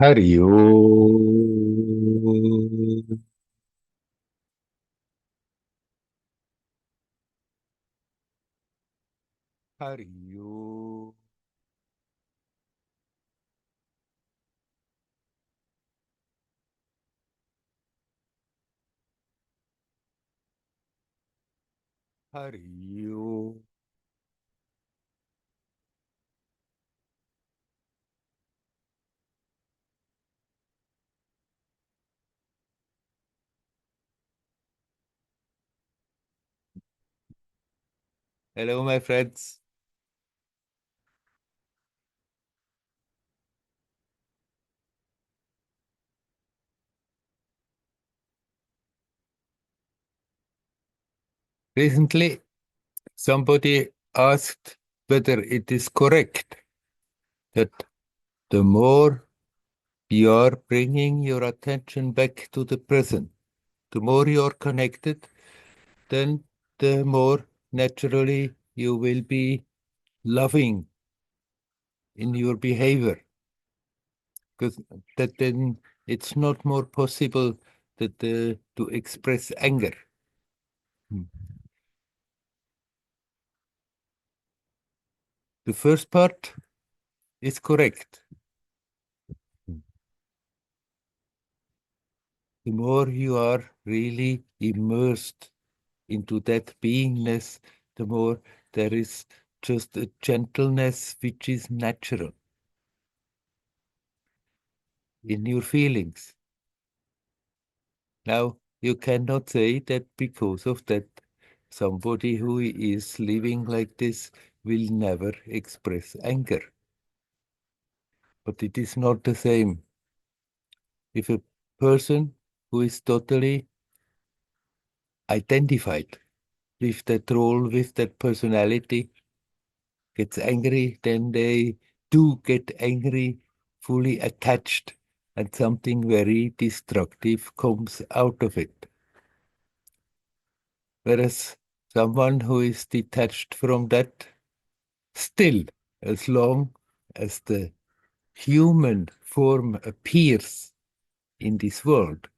Hari Om. Hari Om. Hari Om. Hello, my friends. Recently, somebody asked whether it is correct that the more you are bringing your attention back to the present, the more you are connected, then the more naturally you will be loving in your behavior. Because that then it's not more possible that to express anger. Hmm. The first part is correct. Hmm. The more you are really immersed into that beingness, the more there is just a gentleness which is natural in your feelings. Now, you cannot say that because of that, somebody who is living like this will never express anger. But it is not the same. If a person who is totally identified with that role, with that personality, gets angry, then they do get angry, fully attached, and something very destructive comes out of it. Whereas someone who is detached from that, still, as long as the human form appears in this world,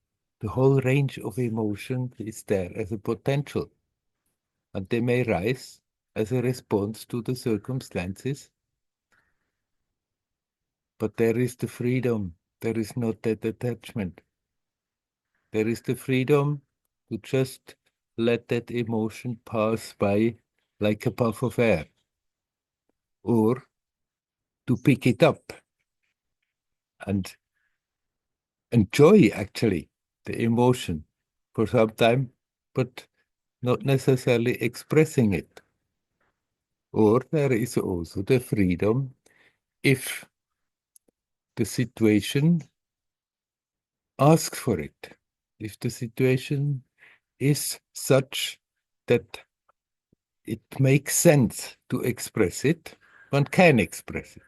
the whole range of emotions is there as a potential, and they may rise as a response to the circumstances, but there is the freedom. There is not that attachment. There is the freedom to just let that emotion pass by like a puff of air, or to pick it up and enjoy actually the emotion for some time, but not necessarily expressing it. Or there is also the freedom if the situation asks for it. If the situation is such that it makes sense to express it, one can express it.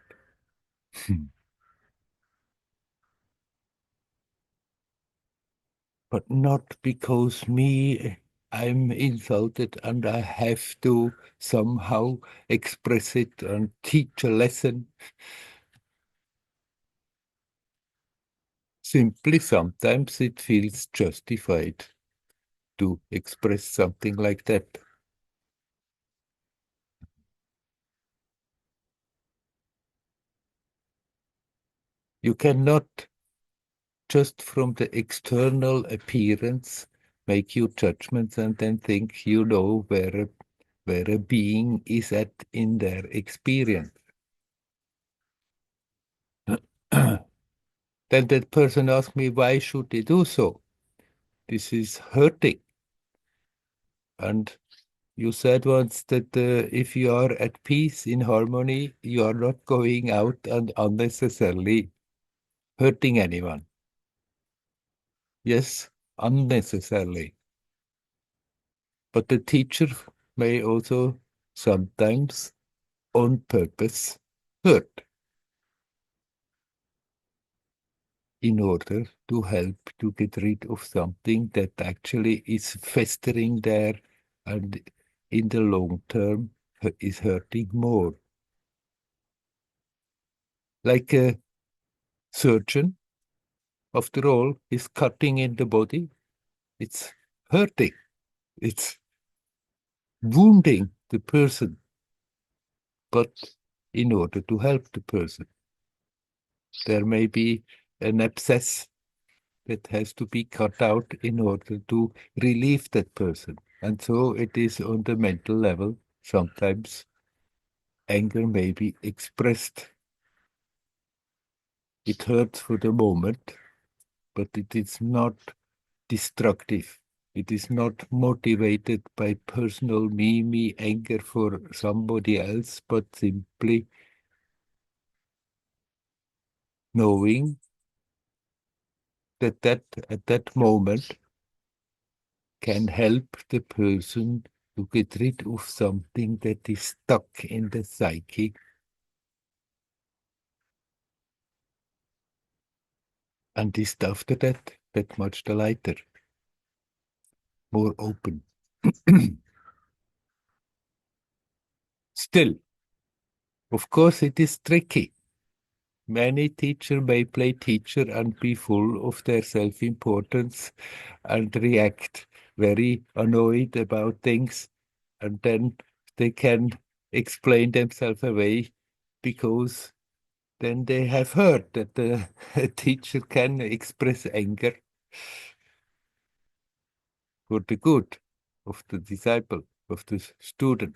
But not because I'm insulted and I have to somehow express it and teach a lesson. Simply sometimes it feels justified to express something like that. You cannot just from the external appearance make your judgments and then think you know where a being is at in their experience. Then that person asked me, why should they do so? This is hurting. And you said once that if you are at peace in harmony, you are not going out and unnecessarily hurting anyone. Yes, unnecessarily. But the teacher may also sometimes on purpose hurt in order to help to get rid of something that actually is festering there and in the long term is hurting more. Like a surgeon after all, is cutting in the body. It's hurting. It's wounding the person, but in order to help the person. There may be an abscess that has to be cut out in order to relieve that person. And so it is on the mental level. Sometimes anger may be expressed. It hurts for the moment, but it is not destructive. It is not motivated by personal me anger for somebody else, but simply knowing that at that moment can help the person to get rid of something that is stuck in the psyche. And is after that much the lighter, more open. Still, of course, it is tricky. Many teacher may play teacher and be full of their self-importance and react very annoyed about things, and then they can explain themselves away because then they have heard that a teacher can express anger for the good of the disciple, of the student.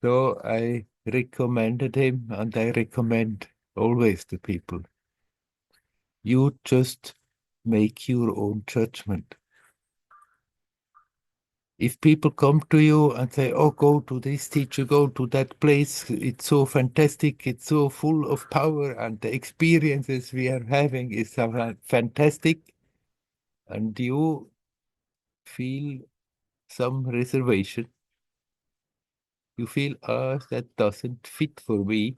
So I recommended him, and I recommend always to people, you just make your own judgment. If people come to you and say, oh, go to this teacher, go to that place, it's so fantastic, it's so full of power, and the experiences we are having is so fantastic, and you feel some reservation, you feel, that doesn't fit for me,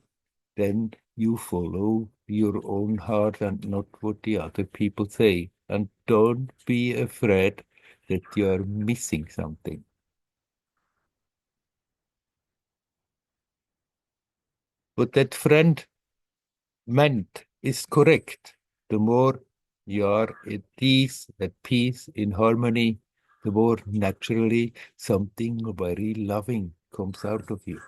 then you follow your own heart and not what the other people say. And don't be afraid that you are missing something. What that friend meant is correct. The more you are at peace, in harmony, the more naturally something very loving comes out of you.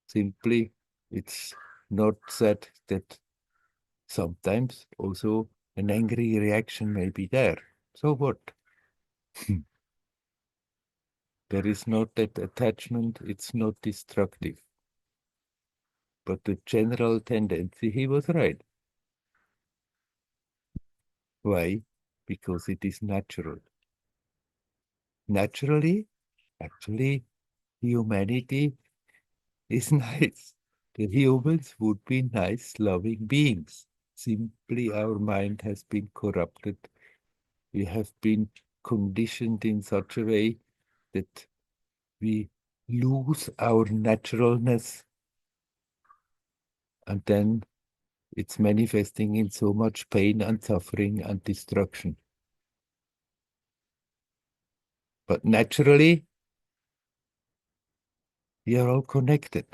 Simply, it's not said that sometimes also an angry reaction may be there. So what? There is not that attachment, it's not destructive. But the general tendency, he was right. Why? Because it is natural. Naturally, actually, humanity is nice. The humans would be nice, loving beings. Simply, our mind has been corrupted. We have been conditioned in such a way that we lose our naturalness, and then it's manifesting in so much pain and suffering and destruction. But naturally, we are all connected.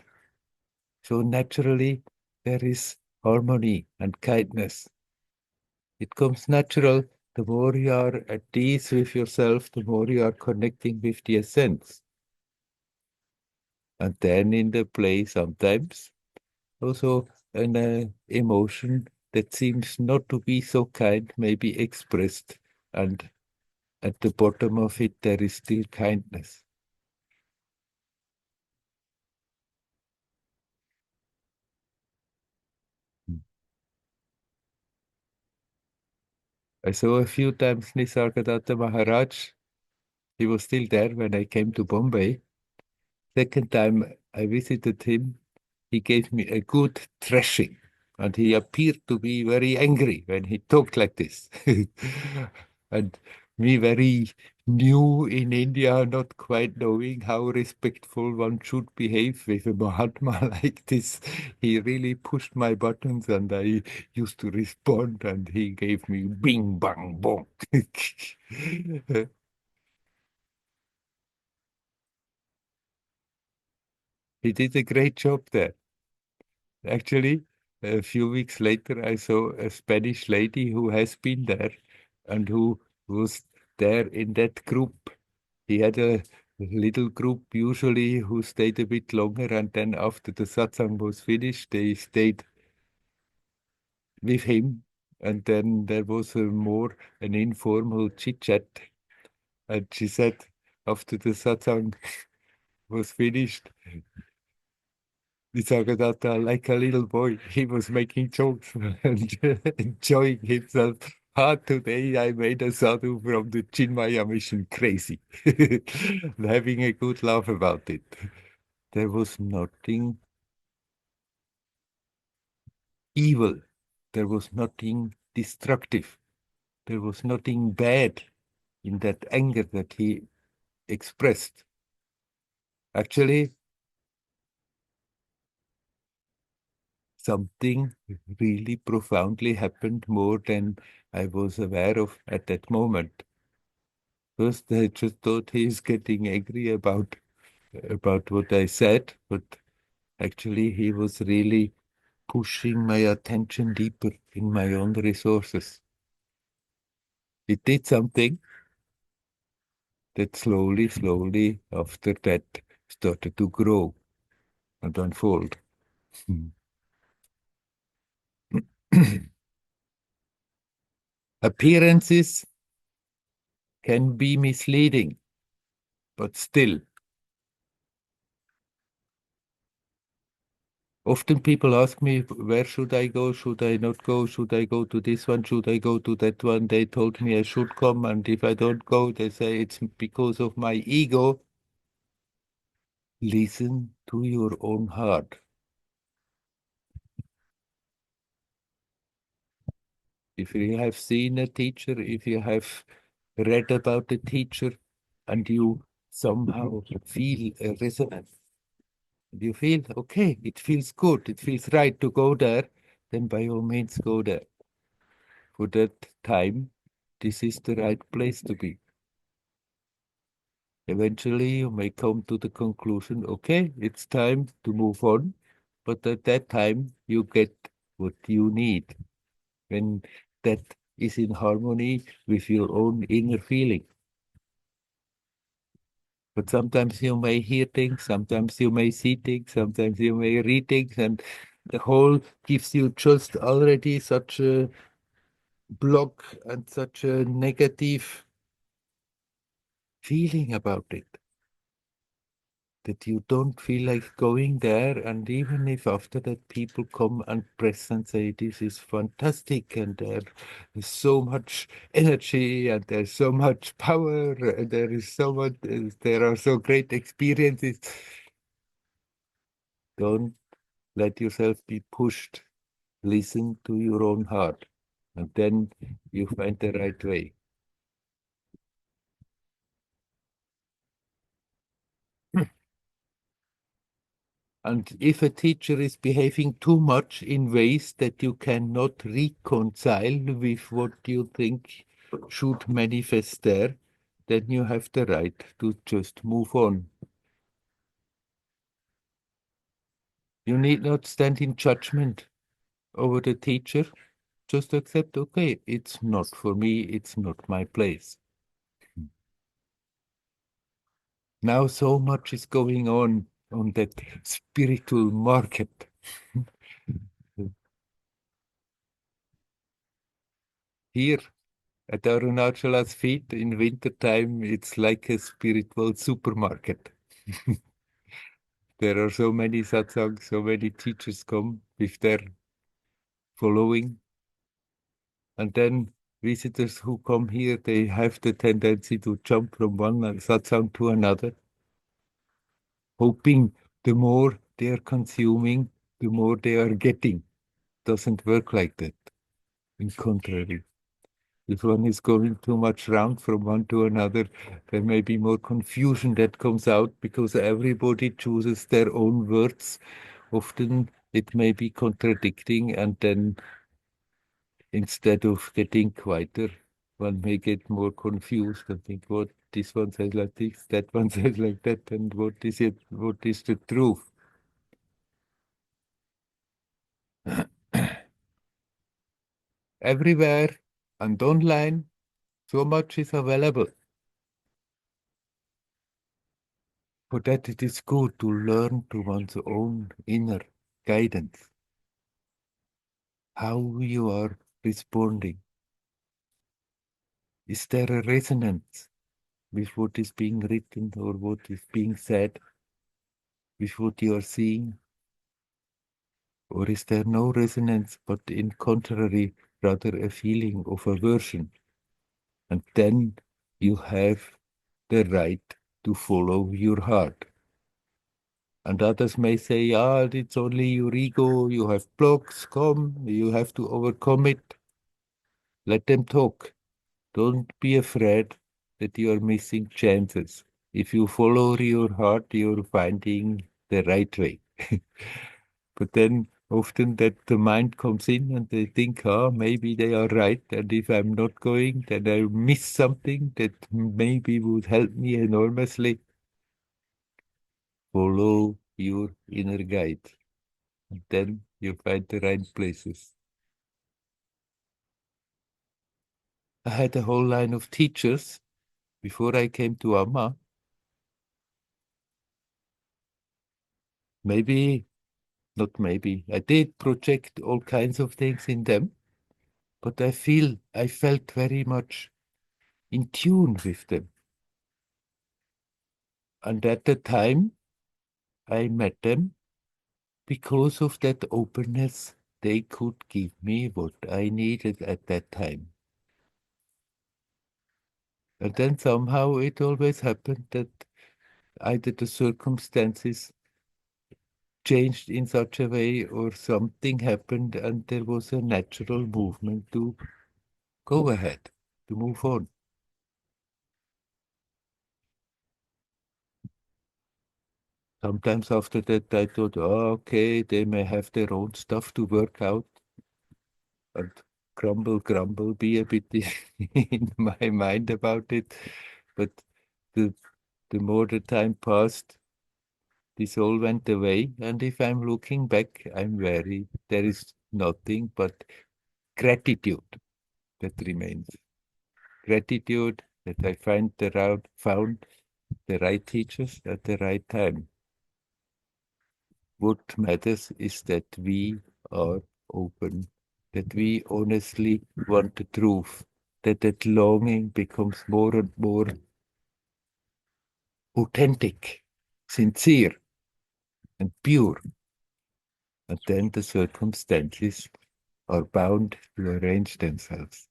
So naturally, there is harmony and kindness. It comes natural. The more you are at ease with yourself, the more you are connecting with the essence. And then in the play, sometimes also an emotion that seems not to be so kind may be expressed. And at the bottom of it, there is still kindness. I saw a few times Nisargadatta Maharaj. He was still there when I came to Bombay. Second time I visited him, he gave me a good thrashing, and he appeared to be very angry when he talked like this. And me, very new in India, not quite knowing how respectful one should behave with a Mahatma like this, he really pushed my buttons, and I used to respond, and he gave me bing, bang, bong. He did a great job there. Actually, a few weeks later, I saw a Spanish lady who has been there and who was there in that group. He had a little group usually who stayed a bit longer, and then after the satsang was finished, they stayed with him. And then there was a more an informal chit chat. And she said, after the satsang was finished, Nisargadatta, like a little boy, he was making jokes and enjoying himself. Ah, today I made a sadhu from the Chinmaya mission crazy, and having a good laugh about it. There was nothing evil. There was nothing destructive. There was nothing bad in that anger that he expressed. Actually, something really profoundly happened more than I was aware of at that moment. First, I just thought he's getting angry about what I said, but actually he was really pushing my attention deeper in my own resources. It did something that slowly, slowly after that started to grow and unfold. Appearances can be misleading, but still, often people ask me, where should I go? Should I not go? Should I go to this one? Should I go to that one? They told me I should come, and if I don't go, they say it's because of my ego. Listen to your own heart. If you have seen a teacher, if you have read about a teacher, and you somehow feel a resonance, you feel, okay, it feels good, it feels right to go there, then by all means go there. For that time, this is the right place to be. Eventually, you may come to the conclusion, okay, it's time to move on, but at that time, you get what you need when that is in harmony with your own inner feeling. But sometimes you may hear things, sometimes you may see things, sometimes you may read things, and the whole gives you just already such a block and such a negative feeling about it that you don't feel like going there. And even if after that people come and press and say, this is fantastic, and there's so much energy, and there's so much power, and there is so much, there are so great experiences, don't let yourself be pushed. Listen to your own heart, and then you find the right way. And if a teacher is behaving too much in ways that you cannot reconcile with what you think should manifest there, then you have the right to just move on. You need not stand in judgment over the teacher. Just accept, okay, it's not for me, it's not my place. Now so much is going on that spiritual market. Here at Arunachala's feet in wintertime, it's like a spiritual supermarket. There are so many satsangs, so many teachers come with their following. And then visitors who come here, they have the tendency to jump from one satsang to another, hoping the more they are consuming, the more they are getting. Doesn't work like that. In contrary. If one is going too much round from one to another, there may be more confusion that comes out because everybody chooses their own words. Often it may be contradicting, and then instead of getting quieter, one may get more confused and think, what this one says like this, that one says like that, and what is it? What is the truth? everywhere and online, so much is available. For that it is good to learn to one's own inner guidance, how you are responding. Is there a resonance with what is being written or what is being said, with what you are seeing? Or is there no resonance, but in contrary, rather a feeling of aversion? And then you have the right to follow your heart. And others may say, ah, it's only your ego, you have blocks, come, you have to overcome it. Let them talk. Don't be afraid that you are missing chances. If you follow your heart, you're finding the right way. But then often that the mind comes in and they think, ah, maybe they are right. And if I'm not going, then I miss something that maybe would help me enormously. Follow your inner guide. And then you find the right places. I had a whole line of teachers before I came to Amma. Maybe, not maybe, I did project all kinds of things in them, but I felt very much in tune with them. And at the time I met them, because of that openness, they could give me what I needed at that time. And then somehow it always happened that either the circumstances changed in such a way or something happened and there was a natural movement to go ahead, to move on. Sometimes after that, I thought, oh, okay, they may have their own stuff to work out and grumble, be a bit in my mind about it. But the, the more the time passed, this all went away. And if I'm looking back, there is nothing but gratitude that remains. Gratitude that I found the right teachers at the right time. What matters is that we are open, that we honestly want the truth, that longing becomes more and more authentic, sincere, and pure. And then the circumstances are bound to arrange themselves.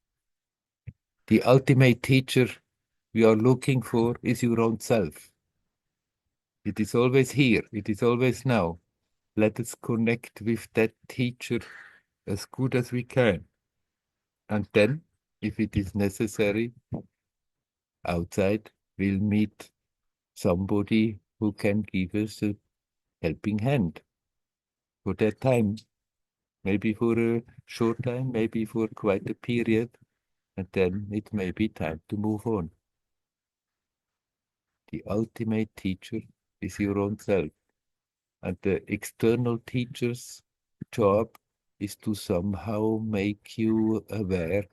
The ultimate teacher we are looking for is your own self. It is always here, it is always now. Let us connect with that teacher as good as we can. And then, if it is necessary, outside, we'll meet somebody who can give us a helping hand for that time, maybe for a short time, maybe for quite a period, and then it may be time to move on. The ultimate teacher is your own self, and the external teacher's job is to somehow make you aware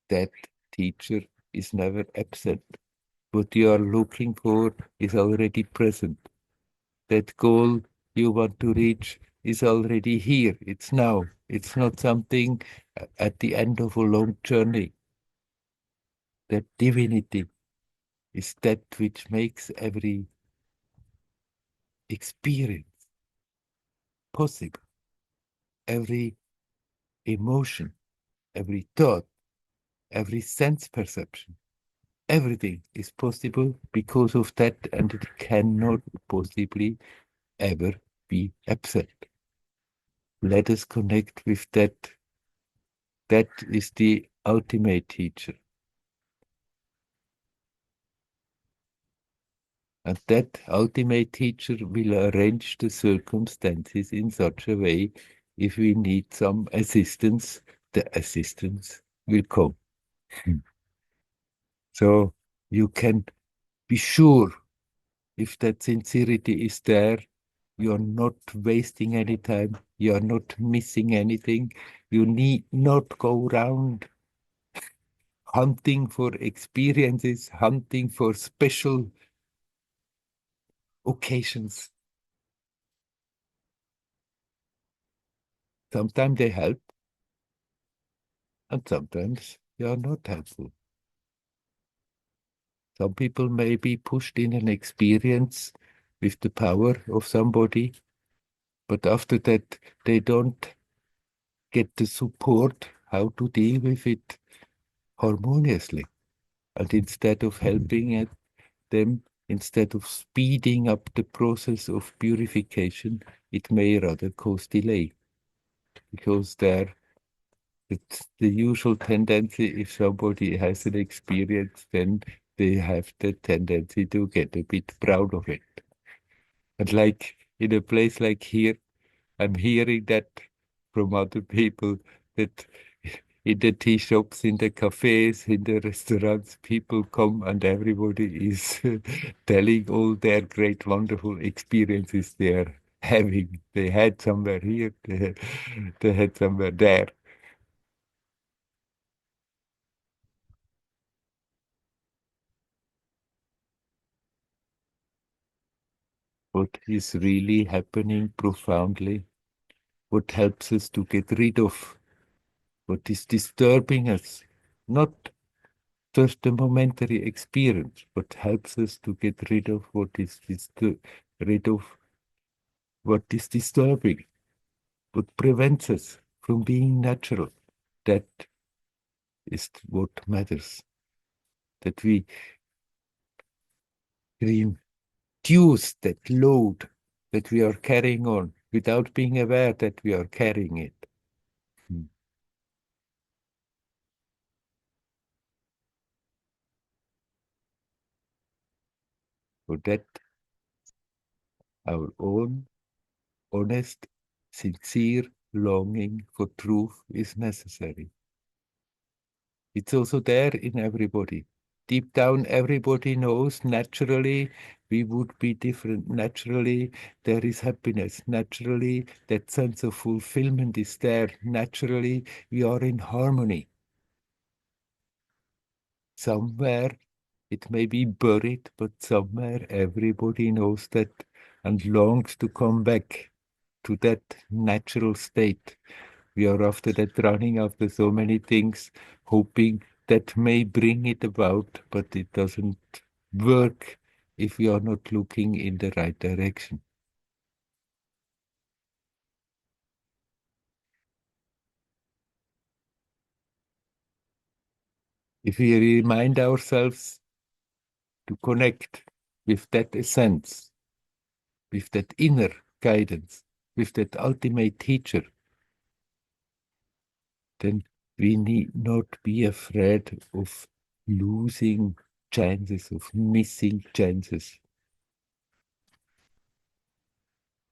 that teacher is never absent. What you are looking for is already present. That goal you want to reach is already here. It's now. It's not something at the end of a long journey. That divinity is that which makes every experience possible, every emotion, every thought, every sense perception. Everything is possible because of that, and it cannot possibly ever be absent. Let us connect with that. That is the ultimate teacher. And that ultimate teacher will arrange the circumstances in such a way, if we need some assistance, the assistance will come. So you can be sure, if that sincerity is there, you are not wasting any time. You are not missing anything. You need not go around hunting for experiences, hunting for special occasions. Sometimes they help, and sometimes they are not helpful. Some people may be pushed in an experience with the power of somebody, but after that, they don't get the support how to deal with it harmoniously. And instead of helping them, instead of speeding up the process of purification, it may rather cause delay because there it's the usual tendency if somebody has an experience, then they have the tendency to get a bit proud of it. And like in a place like here, I'm hearing that from other people that in the tea shops, in the cafes, in the restaurants, people come and everybody is telling all their great, wonderful experiences they are having. They had somewhere here, they had somewhere there. What is really happening profoundly, what helps us to get rid of, what is disturbing us, not just a momentary experience, but helps us to get rid of rid of what is disturbing, what prevents us from being natural. That is what matters. That we reduce that load that we are carrying on without being aware that we are carrying it. Hmm. For that, our own honest, sincere longing for truth is necessary. It's also there in everybody. Deep down, everybody knows naturally we would be different. Naturally, there is happiness. Naturally, that sense of fulfillment is there. Naturally, we are in harmony. Somewhere it may be buried, but somewhere everybody knows that and longs to come back to that natural state. We are after that running after so many things, hoping that may bring it about, but it doesn't work if we are not looking in the right direction. If we remind ourselves to connect with that essence, with that inner guidance, with that ultimate teacher, then we need not be afraid of losing chances, of missing chances.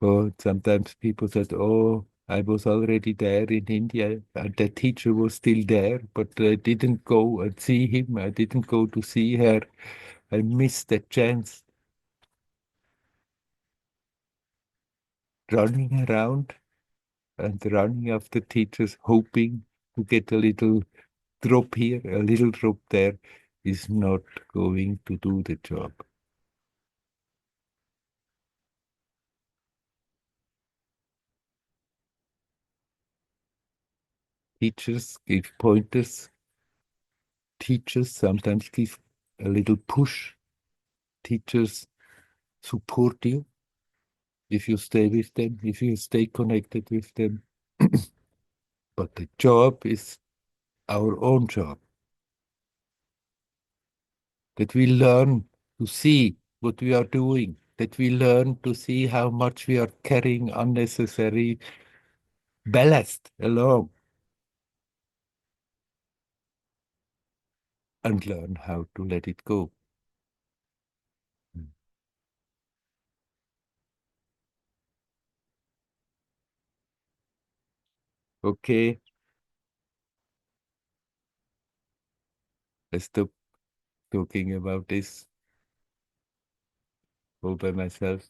Or sometimes people said, "Oh, I was already there in India, and the teacher was still there, but I didn't go and see him. I didn't go to see her. I missed that chance." Running around and running after teachers, hoping to get a little drop here, a little drop there, is not going to do the job. Teachers give pointers. Teachers sometimes give a little push. Teachers support you if you stay with them, if you stay connected with them. But the job is our own job, that we learn to see what we are doing, that we learn to see how much we are carrying unnecessary ballast along, and learn how to let it go. Okay, I stop talking about this all by myself.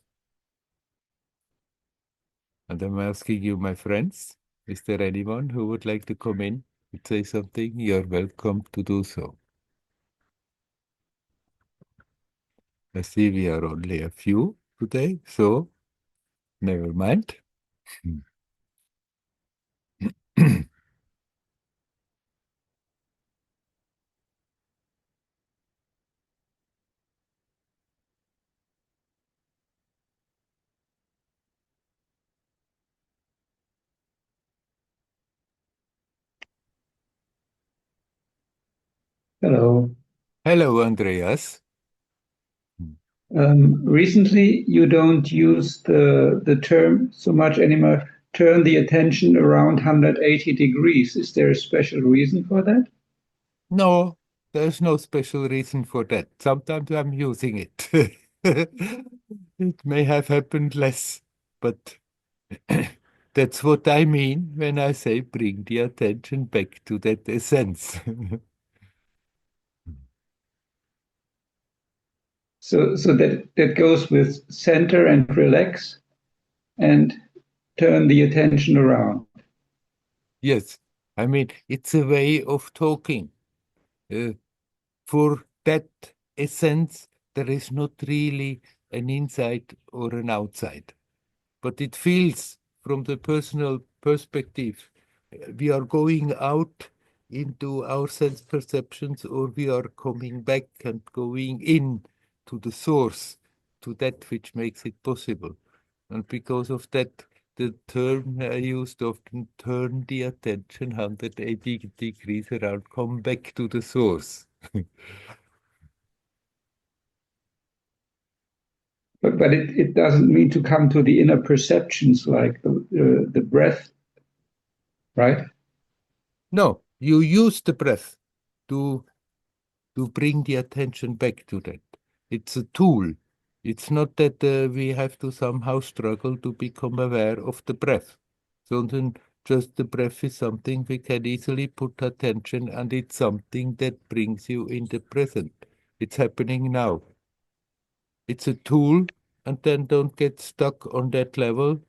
And I'm asking you, my friends, is there anyone who would like to come in and say something? You're welcome to do so. I see we are only a few today, so never mind. Hello. Hello, Andreas. Recently, you don't use the term so much anymore. Turn the attention around 180 degrees. Is there a special reason for that? No, there's no special reason for that. Sometimes I'm using it. It may have happened less, but that's what I mean when I say bring the attention back to that essence. So that goes with center and relax and turn the attention around. Yes, I mean, it's a way of talking. Uh, for that essence, there is not really an inside or an outside, but it feels from the personal perspective. We are going out into our sense perceptions, or we are coming back and going in to the source, to that which makes it possible. And because of that, the term I used often, turn the attention 180 degrees around, come back to the source. But it doesn't mean to come to the inner perceptions like the breath, right? No, you use the breath to bring the attention back to that. It's a tool. It's not that we have to somehow struggle to become aware of the breath, sondern just the breath is something we can easily put attention, and it's something that brings you in the present. It's happening now. It's a tool, and then don't get stuck on that level.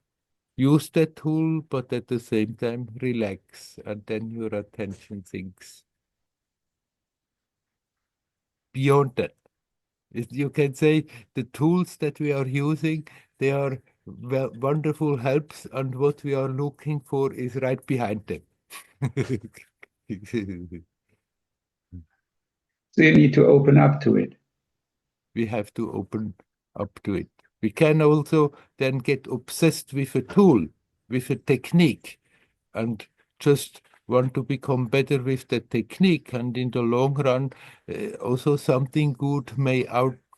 Use that tool, but at the same time, relax, and then your attention sinks beyond that. You can say the tools that we are using, they are wonderful helps, and what we are looking for is right behind them. So you need to open up to it. We have to open up to it. We can also then get obsessed with a tool, with a technique, and just want to become better with the technique. And in the long run, also something good may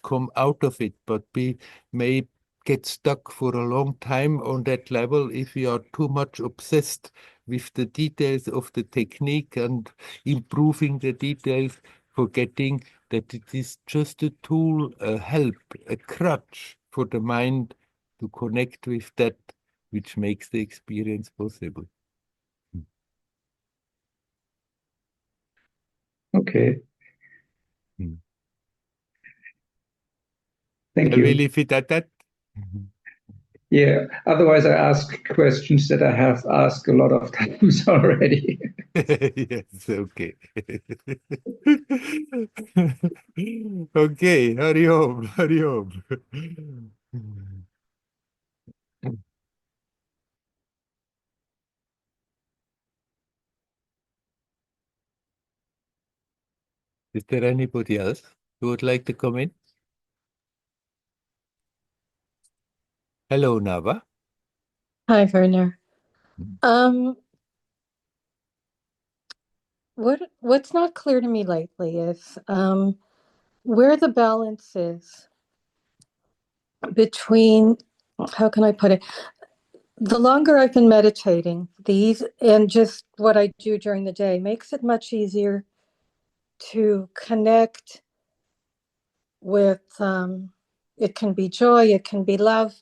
come out of it, but we may get stuck for a long time on that level if we are too much obsessed with the details of the technique and improving the details, forgetting that it is just a tool, a help, a crutch for the mind to connect with that which makes the experience possible. Okay. Hmm. Thank Shall we you. leave it at that? Mhm. Yeah. Otherwise, I ask questions that I have asked a lot of times already. Yes, okay. Okay, hurry home, hurry home. Is there anybody else who would like to come in? Hello, Nava. Hi, Werner. Mm. Um, what's not clear to me lately is where the balance is between, how can I put it? The longer I've been meditating, these and just what I do during the day makes it much easier to connect with. It can be joy, it can be love.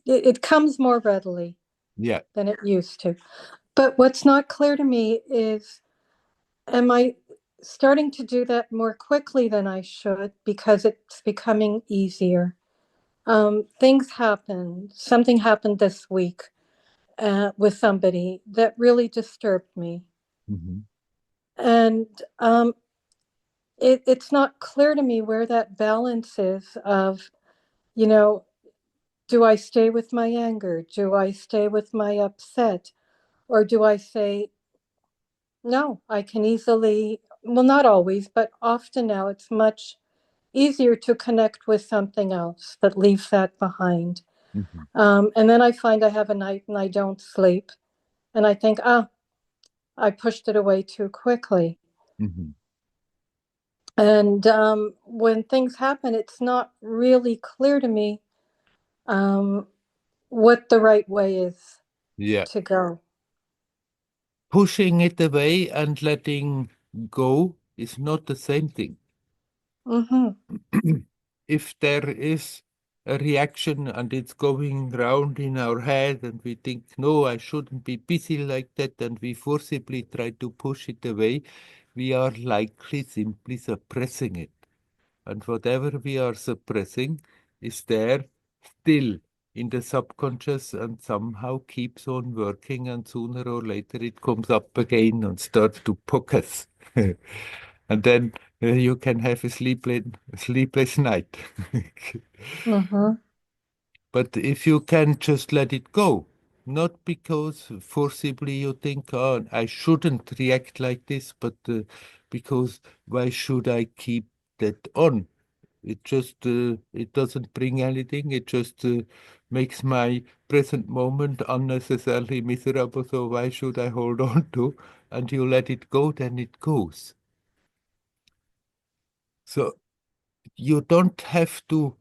It comes more readily Yeah, than it used to. But what's not clear to me is, am I starting to do that more quickly than I should because it's becoming easier? Things happen. Something happened this week with somebody that really disturbed me. Mhm. And it's not clear to me where that balance is of, you know, do I stay with my anger? Do I stay with my upset? Or do I say, no, I can easily, well, not always, but often now it's much easier to connect with something else that leaves that behind. Mhm. And then I find I have a night and I don't sleep. And I think, I pushed it away too quickly. Mhm. And when things happen, it's not really clear to me um, what the right way is Yeah. to go. Pushing it away and letting go is not the same thing. Mm-hmm. If there is a reaction and it's going round in our head and we think, no, I shouldn't be busy like that, and we forcibly try to push it away, we are likely simply suppressing it. And whatever we are suppressing is there still in the subconscious and somehow keeps on working, and sooner or later it comes up again and starts to poke us. And then you can have a sleepless night. Mm-hmm. But if you can just let it go, not because forcibly you think, oh, I shouldn't react like this, but because why should I keep that on? It just it doesn't bring anything. It just makes my present moment unnecessarily miserable. So why should I hold on to? And you let it go, then it goes. So you don't have to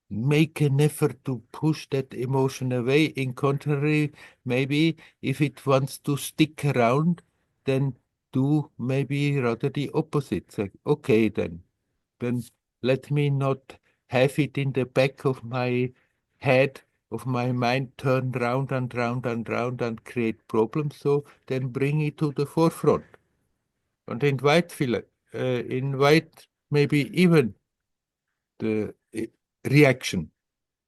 make an effort to push that emotion away. In contrary, maybe if it wants to stick around, then do maybe rather the opposite. Like, okay, then let me not have it in the back of my head, of my mind, turn round and round and round and create problems. So then bring it to the forefront and invite maybe even the reaction.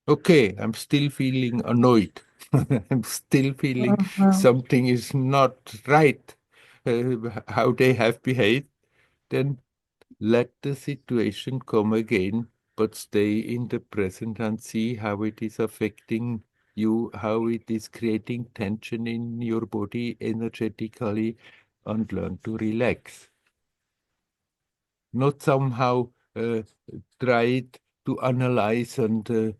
Okay, I'm still feeling annoyed. I'm still feeling Mm-hmm. something is not right, how they have behaved. Then let the situation come again, but stay in the present and see how it is affecting you, how it is creating tension in your body energetically, and learn to relax. Not somehow try to analyze and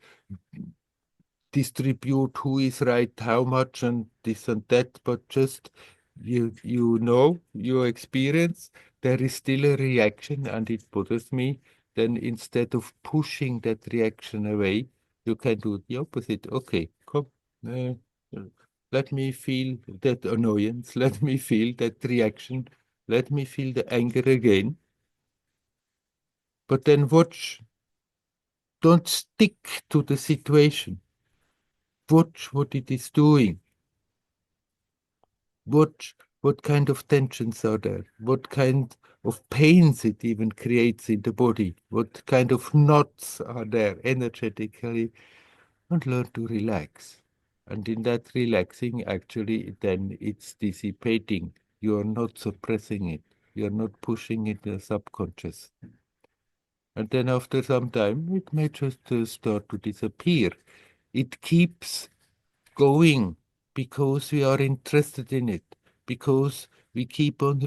distribute who is right, how much, and this and that, but just you know your experience. There is still a reaction, and it bothers me. Then instead of pushing that reaction away, you can do the opposite. Okay, come, uh, let me feel that annoyance. Let me feel that reaction. Let me feel the anger again. But then watch. Don't stick to the situation. Watch what it is doing. What kind of tensions are there? What kind of pains it even creates in the body? What kind of knots are there energetically? And learn to relax. And in that relaxing, actually, then it's dissipating. You are not suppressing it. You are not pushing it in the subconscious. And then after some time, it may just start to disappear. It keeps going because we are interested in it, because we keep on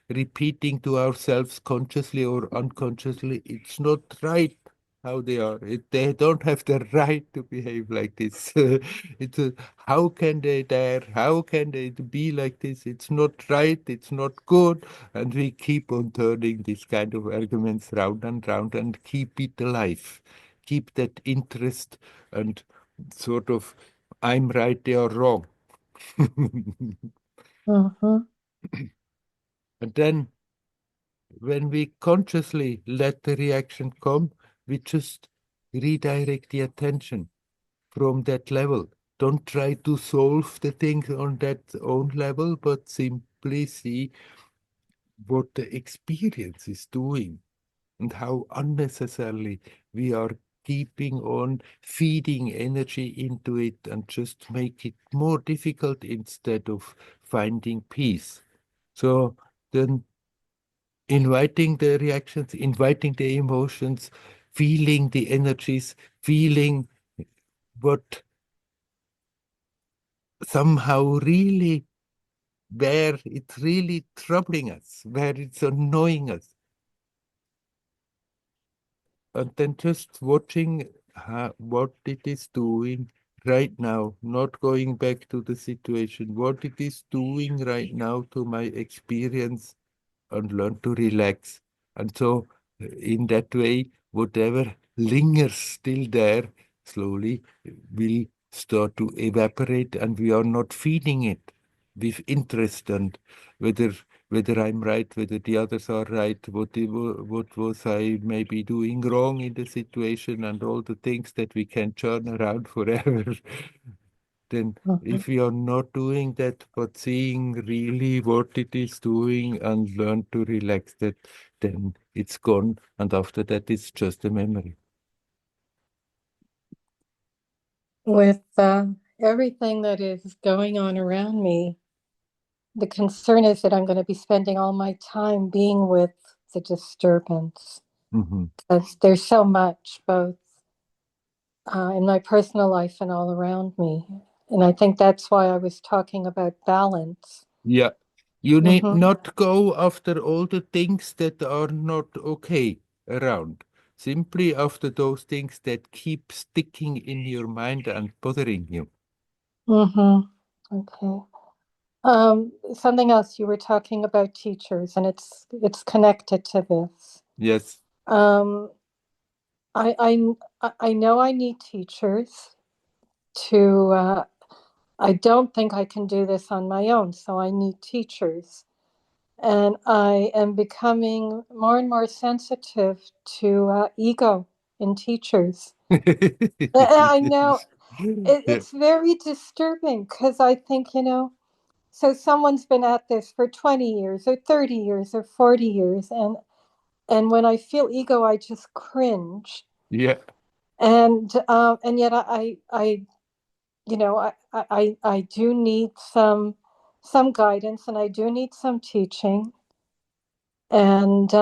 repeating to ourselves consciously or unconsciously, it's not right how they are. They don't have the right to behave like this. How can they dare? How can they be like this? It's not right. It's not good. And we keep on turning this kind of arguments round and round and keep it alive. Keep that interest and sort of I'm right, they are wrong. Mm-hmm. And then when we consciously let the reaction come, we just redirect the attention from that level. Don't try to solve the things on that own level, but simply see what the experience is doing and how unnecessarily we are keeping on feeding energy into it and just make it more difficult instead of finding peace. So then inviting the reactions, inviting the emotions, feeling the energies, feeling what somehow really, where it's really troubling us, where it's annoying us. And then just watching what it is doing right now, not going back to the situation, what it is doing right now to my experience, and learn to relax. And so, in that way, whatever lingers still there slowly will start to evaporate, and we are not feeding it with interest and whether I'm right, whether the others are right, what was I maybe doing wrong in the situation, and all the things that we can churn around forever. Then if we are not doing that, but seeing really what it is doing and learn to relax that, then it's gone. And after that, it's just a memory. With everything that is going on around me, the concern is that I'm going to be spending all my time being with the disturbance. Mm-hmm. There's so much, both in my personal life and all around me. And I think that's why I was talking about balance. Yeah. You need Mm-hmm. not go after all the things that are not okay around. Simply after those things that keep sticking in your mind and bothering you. Mm-hmm. Okay. Something else, you were talking about teachers, and it's connected to this. Yes. Um, I know I need teachers to. I don't think I can do this on my own, so I need teachers. And I am becoming more and more sensitive to ego in teachers. I know Yeah. it's very disturbing because I think, so someone's been at this for 20 years or 30 years or 40 years. And when I feel ego, I just cringe. Yeah. And yet I do need some guidance, and I do need some teaching. And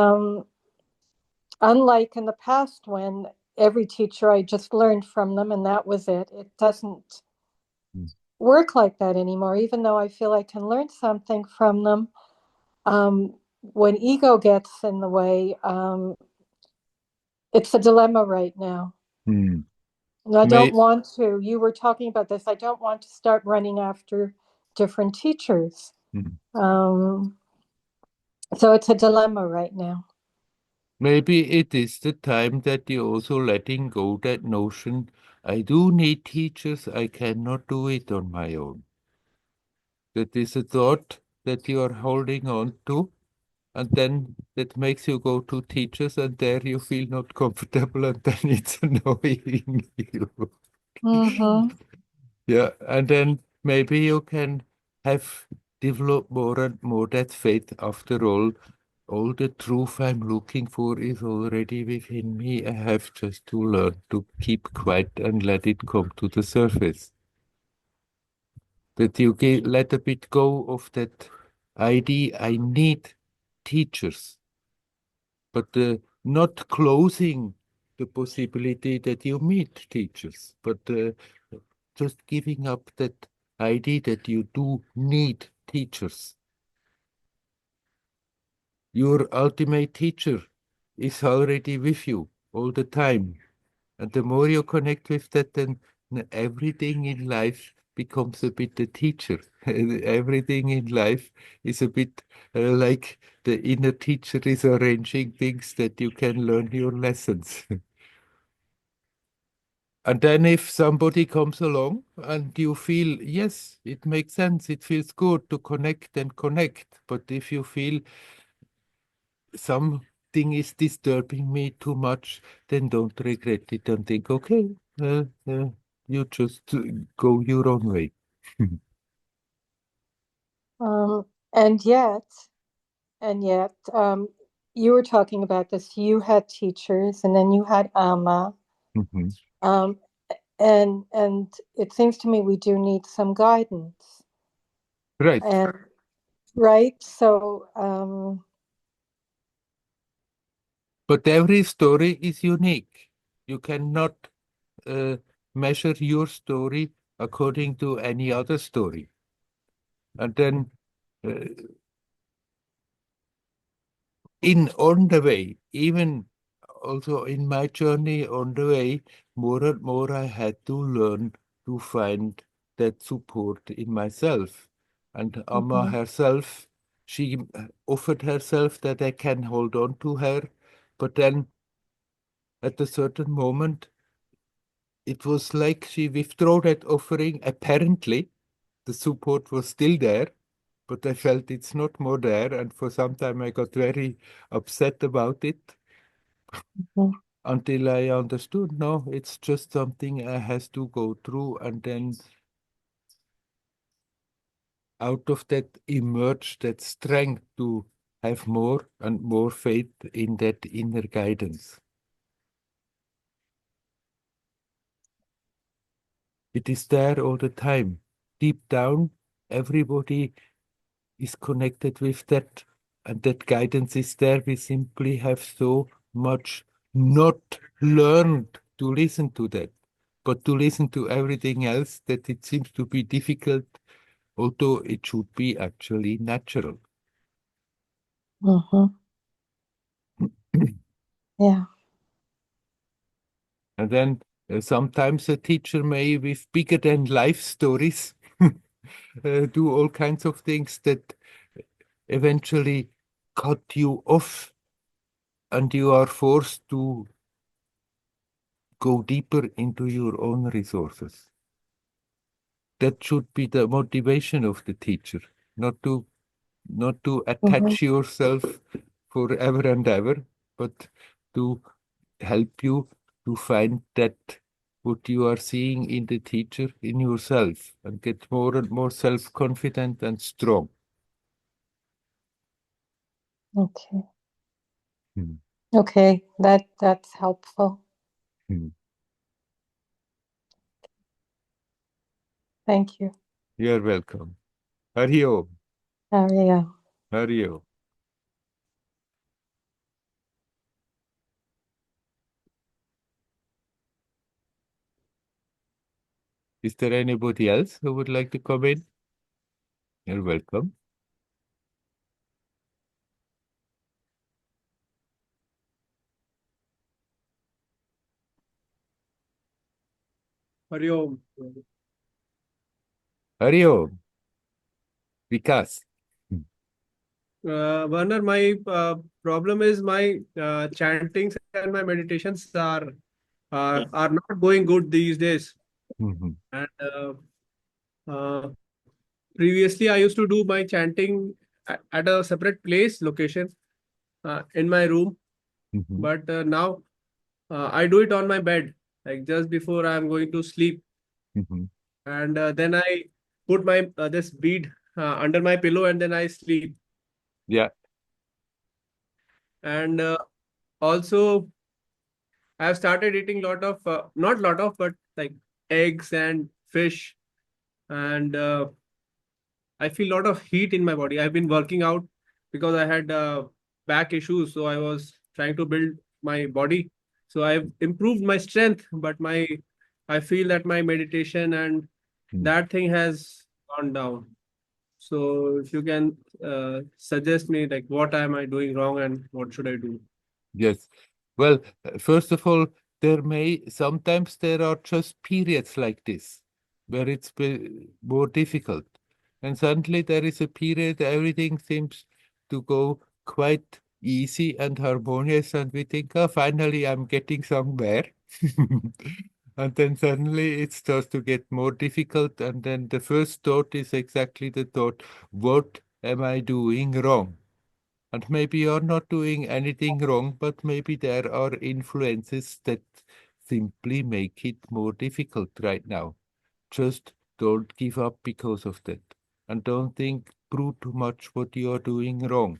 unlike in the past when every teacher I just learned from them and that was it, it doesn't work like that anymore. Even though I feel I can learn something from them, when ego gets in the way, it's a dilemma right now. Hmm. And I don't May want to, you were talking about this, I don't want to start running after different teachers. Um, so it's a dilemma right now. Maybe it is the time that you're also letting go that notion, I do need teachers, I cannot do it on my own. That is a thought that you are holding on to, and then that makes you go to teachers, and there you feel not comfortable, and then it's annoying you. Mm-hmm. Yeah, and then maybe you can have developed more and more that faith after all the truth I'm looking for is already within me. I have just to learn to keep quiet and let it come to the surface. That you let a bit go of that idea, I need teachers, but not closing the possibility that you meet teachers, but just giving up that idea that you do need teachers. Your ultimate teacher is already with you all the time. And the more you connect with that, then everything in life becomes a bit a teacher. Everything in life is a bit like the inner teacher is arranging things that you can learn your lessons. And then if somebody comes along and you feel, yes, it makes sense, it feels good to connect and connect. But if you feel something is disturbing me too much, then don't regret it and think, okay, you just go your own way. Um, and yet, and yet, you were talking about this. You had teachers, and then you had Amma. Mhm. Um, and it seems to me we do need some guidance. Right. And right, so But every story is unique. You cannot measure your story according to any other story. And then uh, on the way, even also in my journey on the way, more and more I had to learn to find that support in myself. And Amma mhm, herself, she offered herself that I can hold on to her, but then at a certain moment, it was like she withdrew that offering. Apparently, the support was still there, but I felt it's not more there. And for some time, I got very upset about it mhm, until I understood, no, it's just something I has to go through. And then out of that emerged that strength to have more and more faith in that inner guidance. It is there all the time. Deep down, everybody is connected with that, and that guidance is there. We simply have so much not learned to listen to that, but to listen to everything else that it seems to be difficult, although it should be actually natural. mhm, yeah, And then sometimes a teacher may, with bigger than life stories, do all kinds of things that eventually cut you off, and you are forced to go deeper into your own resources. That should be the motivation of the teacher, not to mhm, attach yourself forever and ever, but to help you to find that what you are seeing in the teacher in yourself and get more and more self-confident and strong. okay, Hmm. okay, that's helpful. Hmm. Thank you. You're welcome. Hari Om. Yeah. Hari Om. Is there anybody else who would like to come in? You're welcome. Hari Om. Hari Om. Vikas. Hmm. Werner, my problem is my chantings and my meditations are not going good these days. Mhm. And uh, previously, I used to do my chanting at a separate place, location, in my room. Mhm. But now I do it on my bed, like just before I'm going to sleep. Mhm. And then I put my this bead under my pillow and then I sleep. Yeah. And also, I've started eating lot of not lot of but like eggs and fish and I feel a lot of heat in my body. I've been working out because I had back issues, so I was trying to build my body. So I've improved my strength, but my I feel that my meditation and Mm. that thing has gone down. So if you can suggest me like what am I doing wrong and what should I do? Yes. Well, first of all, sometimes there are just periods like this where it's more difficult. And suddenly there is a period, everything seems to go quite easy and harmonious, and we think, oh, finally I'm getting somewhere. And then suddenly it starts to get more difficult, and then the first thought is exactly the thought, what am I doing wrong? And maybe you're not doing anything wrong, but maybe there are influences that simply make it more difficult right now. Just don't give up because of that. And don't think through too much what you are doing wrong.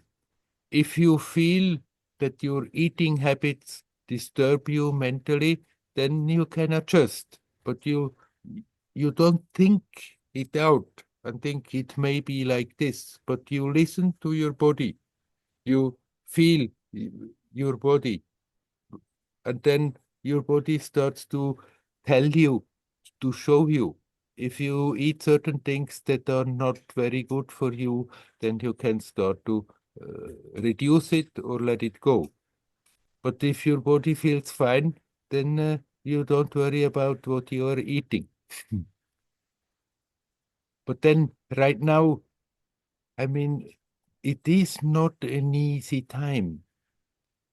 If you feel that your eating habits disturb you mentally, then you can adjust. But you don't think it out and think it may be like this, but you listen to your body. You feel your body, and then your body starts to tell you, to show you. If you eat certain things that are not very good for you, then you can start to reduce it or let it go. But if your body feels fine, then you don't worry about what you are eating. But then right now, I mean, it is not an easy time.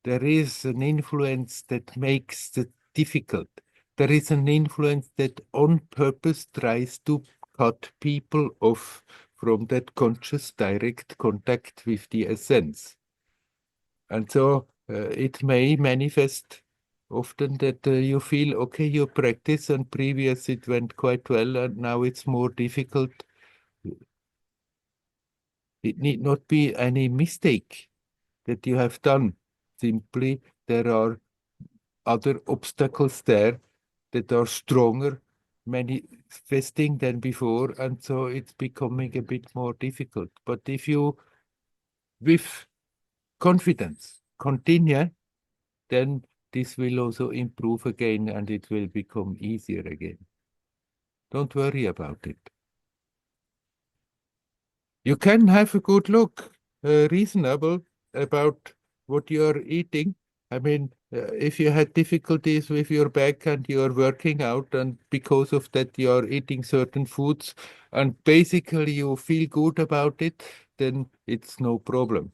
There is an influence that makes it difficult. There is an influence that on purpose tries to cut people off from that conscious direct contact with the essence. And so it may manifest often that you feel, okay, you practice and previous it went quite well and now it's more difficult. It need not be any mistake that you have done. Simply there are other obstacles there that are stronger manifesting than before, and so it's becoming a bit more difficult. But if you, with confidence, continue, then this will also improve again and it will become easier again. Don't worry about it. You can have a good look, reasonable about what you are eating. I mean, if you had difficulties with your back and you are working out, and because of that you are eating certain foods, and basically you feel good about it, then it's no problem.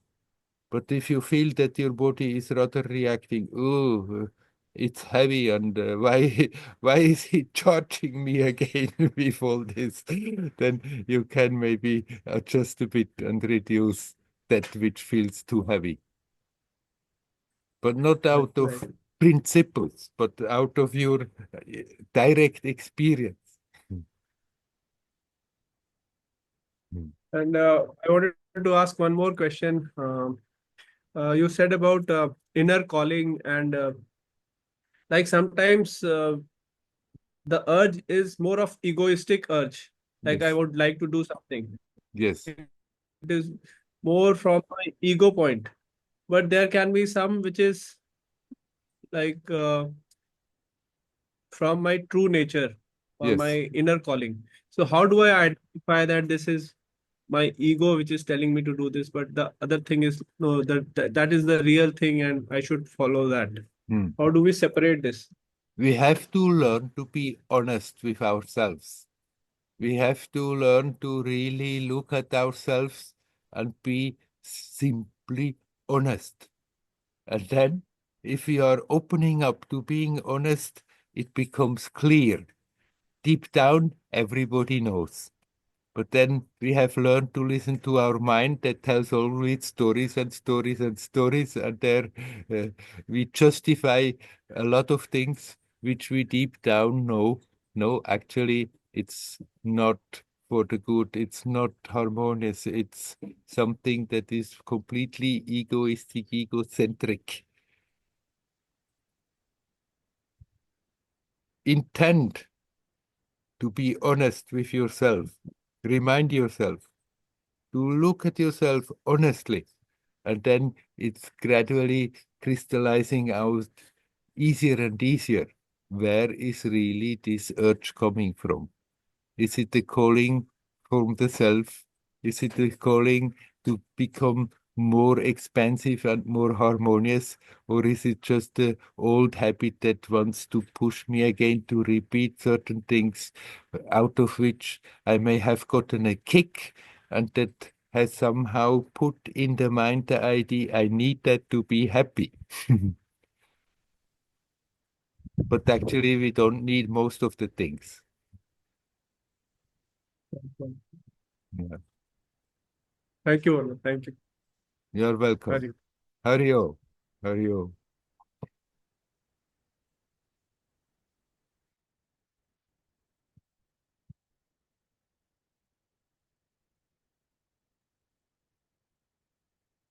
But if you feel that your body is rather reacting, oh, it's heavy, and why is he charging me again with all this? Then you can maybe adjust a bit and reduce that which feels too heavy. But not out of principles, but out of your direct experience. And I wanted to ask one more question. You said about inner calling, and like sometimes the urge is more of egoistic urge. Like I Yes, would like to do something. yes, It is more from my ego point, but there can be some which is like from my true nature or yes. my inner calling. So how do I identify that this is my ego which is telling me to do this, but the other thing is no, that is the real thing and I should follow that. Hmm. How do we separate this? We have to learn to be honest with ourselves. We have to learn to really look at ourselves and be simply honest. And then, if we are opening up to being honest, it becomes clear. Deep down, everybody knows. But then we have learned to listen to our mind that tells always stories and stories and stories, and there we justify a lot of things which we deep down know. No, actually, it's not for the good. It's not harmonious. It's something that is completely egoistic, egocentric. Intend to be honest with yourself. Remind yourself to look at yourself honestly, and then it's gradually crystallizing out easier and easier. Where is really this urge coming from? Is it the calling from the self? Is it the calling to become more expansive and more harmonious? Or is it just the old habit that wants to push me again to repeat certain things out of which I may have gotten a kick, and that has somehow put in the mind the idea I need that to be happy? But actually, we don't need most of the things. Yeah. Thank you, Werner. Thank you. You're welcome. Hari. Hario. Hario.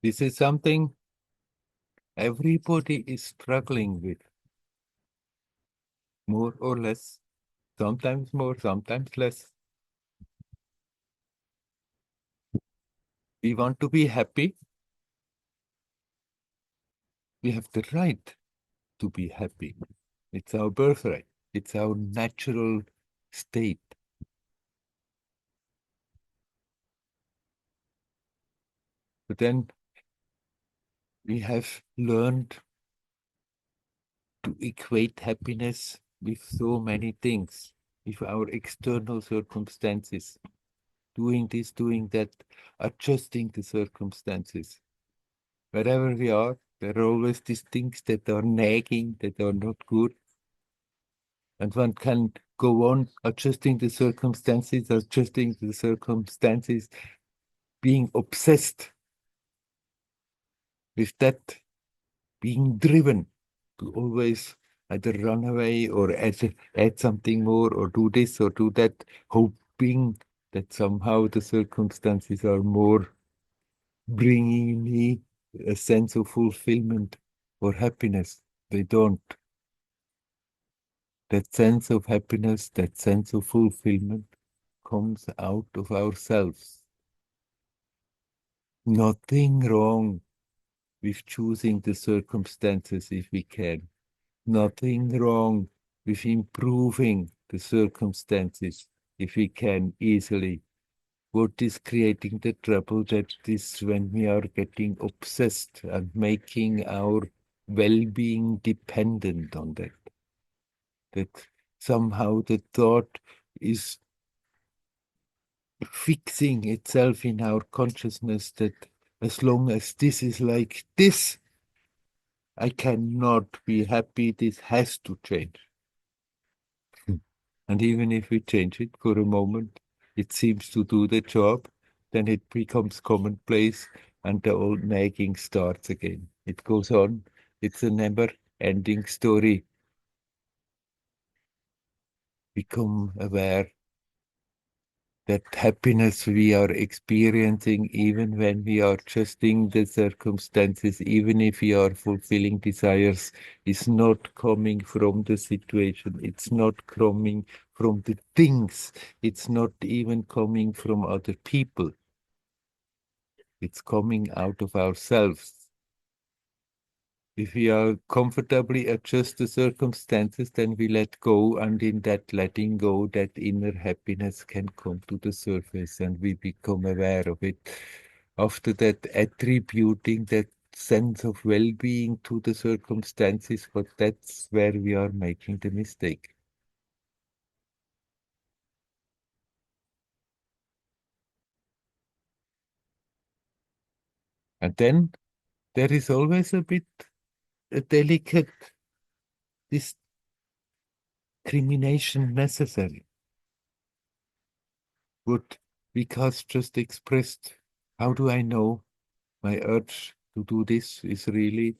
This is something everybody is struggling with. more or less, sometimes more, sometimes less. We want to be happy. We have the right to be happy. It's our birthright. It's our natural state. But then we have learned to equate happiness with so many things, with our external circumstances, doing this, doing that, adjusting the circumstances. Wherever we are, there are always these things that are nagging, that are not good. And one can go on adjusting the circumstances, being obsessed with that, being driven to always either run away or add something more or do this or do that, hoping that somehow the circumstances are more bringing me a sense of fulfillment or happiness. They don't. That sense of happiness, that sense of fulfillment comes out of ourselves. Nothing wrong with choosing the circumstances if we can. Nothing wrong with improving the circumstances if we can easily. What is creating the trouble? That is when we are getting obsessed and making our well-being dependent on that. That somehow the thought is fixing itself in our consciousness that as long as this is like this, I cannot be happy. This has to change. And even if we change it for a moment, it seems to do the job, then it becomes commonplace and the old nagging starts again. It goes on. It's a never-ending story. Become aware that happiness we are experiencing, even when we are adjusting the circumstances, even if we are fulfilling desires, is not coming from the situation. It's not coming from the things. It's not even coming from other people. It's coming out of ourselves. If we are comfortably adjust the circumstances, then we let go, and in that letting go, that inner happiness can come to the surface, and we become aware of it. After that, attributing that sense of well-being to the circumstances, but that's where we are making the mistake. And then there is always a bit a delicate discrimination necessary. What Vikas just expressed, how do I know my urge to do this is really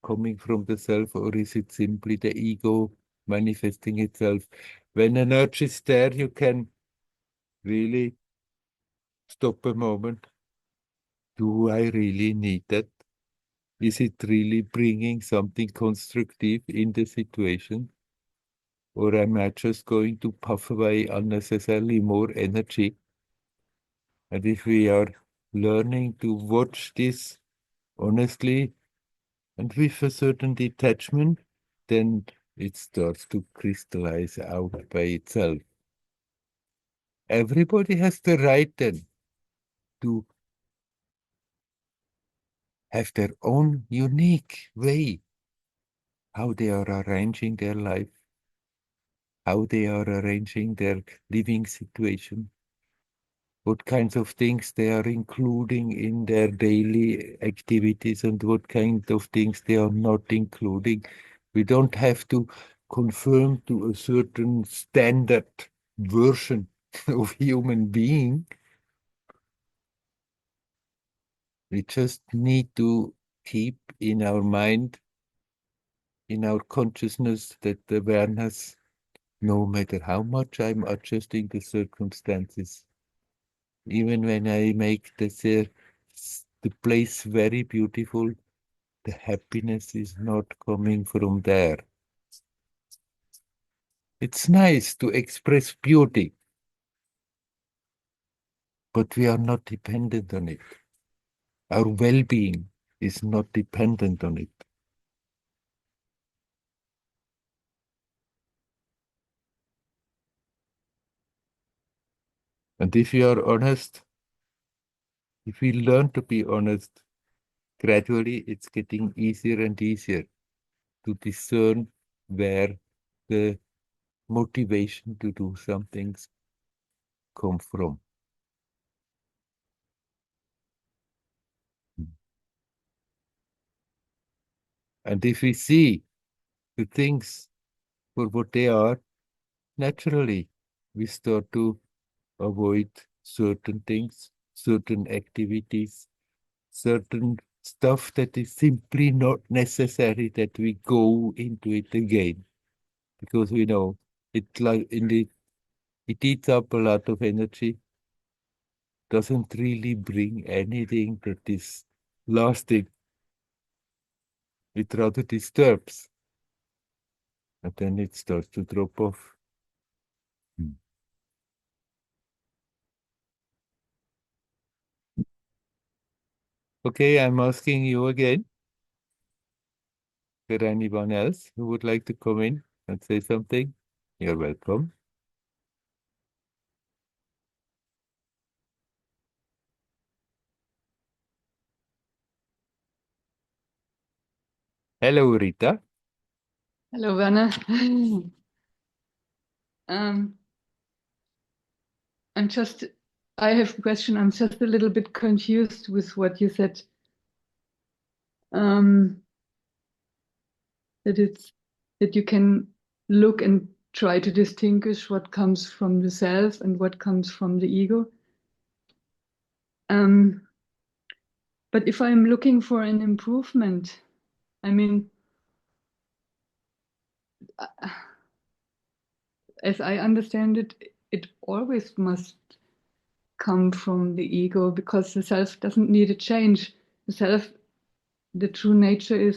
coming from the self, or is it simply the ego manifesting itself? When an urge is there, you can really stop a moment. Do I really need that? Is it really bringing something constructive in the situation? Or am I just going to puff away unnecessarily more energy? And if we are learning to watch this honestly and with a certain detachment, then it starts to crystallize out by itself. Everybody has the right then to have their own unique way, how they are arranging their life, how they are arranging their living situation, what kinds of things they are including in their daily activities and what kind of things they are not including. We don't have to conform to a certain standard version of human being. We just need to keep in our mind, in our consciousness, that the awareness, no matter how much I'm adjusting the circumstances, even when I make the place very beautiful, the happiness is not coming from there. It's nice to express beauty, but we are not dependent on it. Our well-being is not dependent on it. And if we are honest, if we learn to be honest, gradually it's getting easier and easier to discern where the motivation to do some things come from. And if we see the things for what they are, naturally we start to avoid certain things, certain activities, certain stuff that is simply not necessary that we go into it again. Because we know it like it eats up a lot of energy, doesn't really bring anything that is lasting. It rather disturbs. And then it starts to drop off. Okay, I'm asking you again. Is there anyone else who would like to come in and say something? You're welcome. Hello, Rita. Hello, Werner. I have a question. I'm just a little bit confused with what you said. That you can look and try to distinguish what comes from the self and what comes from the ego. But if I'm looking for an improvement, I mean, as I understand it, it always must come from the ego because the self doesn't need a change. The self, the true nature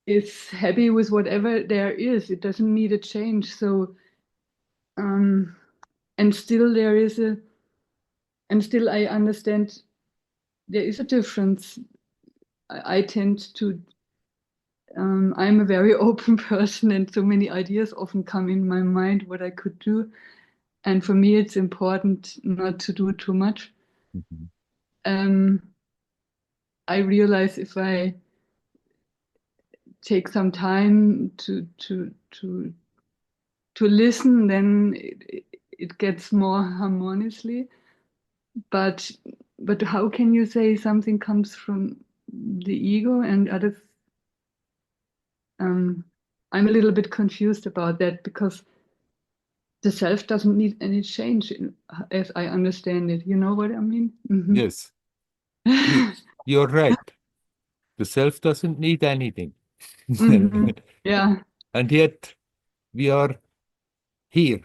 is happy with whatever there is. It doesn't need a change. So, and still I understand there is a difference. I tend to, I'm a very open person, and so many ideas often come in my mind what I could do. And for me, it's important not to do too much. I realize if I take some time to listen, then it gets more harmoniously. But how can you say something comes from the ego and others? I'm a little bit confused about that because the self doesn't need any change, as I understand it. You know what I mean? Mm-hmm. Yes, you're right. The self doesn't need anything. Mm-hmm. Yeah. And yet we are here.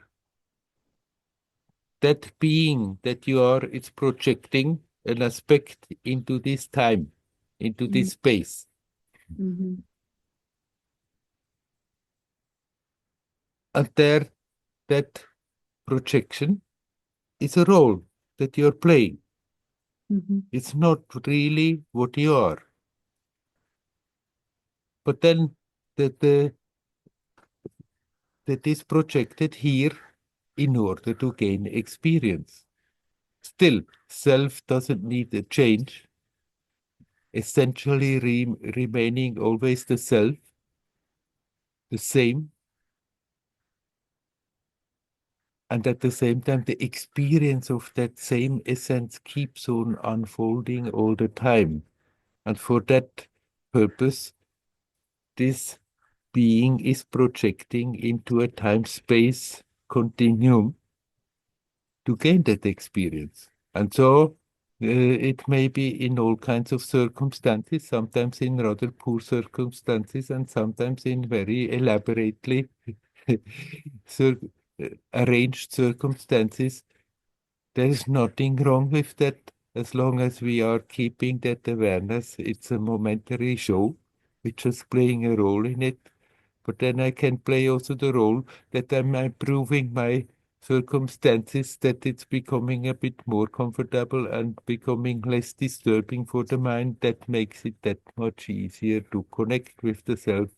That being that you are, it's projecting an aspect into this time, into this space. Mm-hmm. And there, that projection is a role that you're playing. Mm-hmm. It's not really what you are. But then that is projected here in order to gain experience. Still, self doesn't need a change, essentially remaining always the self, the same. And at the same time, the experience of that same essence keeps on unfolding all the time. And for that purpose, this being is projecting into a time-space continuum to gain that experience. And so it may be in all kinds of circumstances, sometimes in rather poor circumstances, and sometimes in very elaborately cir arranged circumstances. There is nothing wrong with that as long as we are keeping that awareness. It's a momentary show. We're just playing a role in it. but then I can play also the role that I'm improving my circumstances, that it's becoming a bit more comfortable and becoming less disturbing for the mind. That makes it that much easier to connect with the self.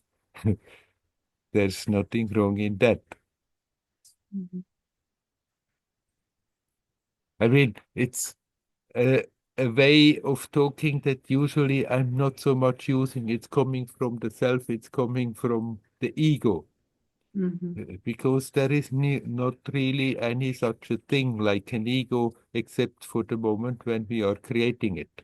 There's nothing wrong in that. Mhm. I mean, it's a way of talking that usually I'm not so much using. It's coming from the self, it's coming from the ego. Because there is not really any such a thing like an ego, except for the moment when we are creating it.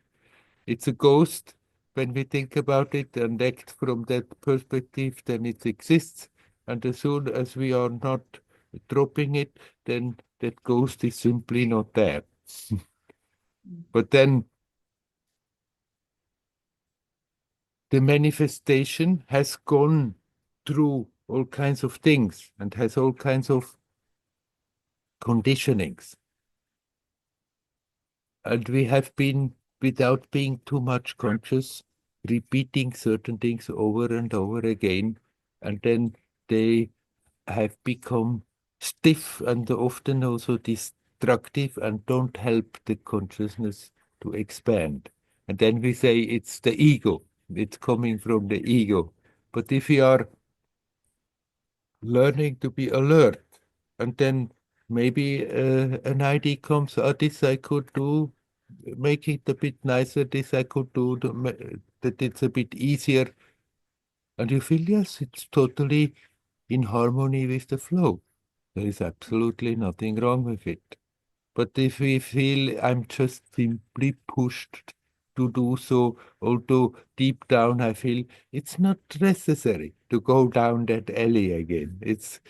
It's a ghost when we think about it and act from that perspective, then it exists. And as soon as we are not dropping it, then that ghost is simply not there. But then the manifestation has gone through all kinds of things and has all kinds of conditionings. And we have been, without being too much conscious, repeating certain things over and over again, and then they have become stiff and often also destructive and don't help the consciousness to expand. And then we say it's the ego, it's coming from the ego. But if we are learning to be alert, and then maybe an idea comes, oh, this I could do, make it a bit nicer, this I could do, that it's a bit easier. And you feel, yes, it's totally in harmony with the flow. There is absolutely nothing wrong with it. But if we feel I'm just simply pushed to do so, although deep down I feel it's not necessary to go down that alley again. It's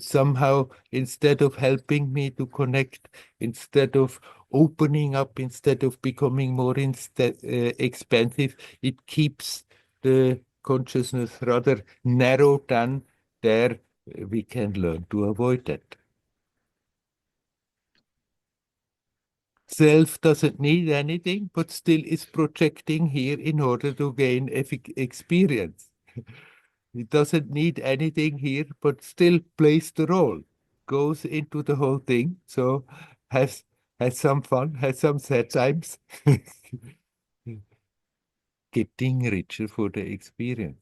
somehow, instead of helping me to connect, instead of opening up, instead of becoming more expansive, it keeps the consciousness rather narrow than there. We can learn to avoid that. Self doesn't need anything, but still is projecting here in order to gain experience. It doesn't need anything here, but still plays the role, goes into the whole thing. So has has some fun, has some sad times, getting richer for the experience.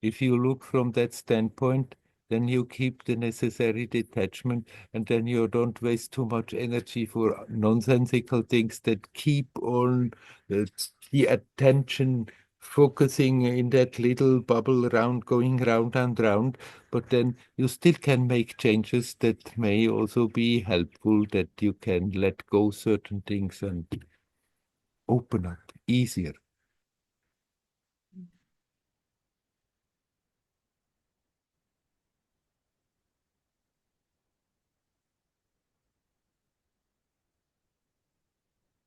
If you look from that standpoint, then you keep the necessary detachment, and then you don't waste too much energy for nonsensical things that keep on the attention focusing in that little bubble around, going round and round. But then you still can make changes that may also be helpful, that you can let go certain things and open up easier.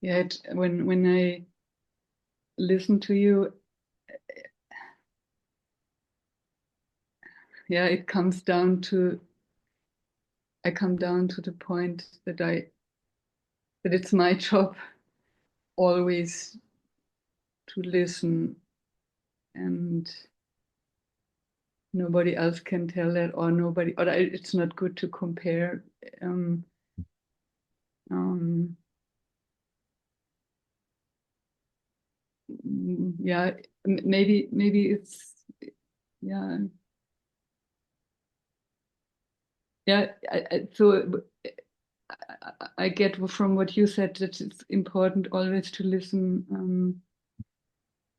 Yeah, when I listen to you, yeah, it comes down to I come down to the point that it's my job always to listen, and nobody else can tell that, or nobody, or it's not good to compare. Um, um, yeah, maybe it's, yeah, yeah. So I get from what you said that it's important always to listen.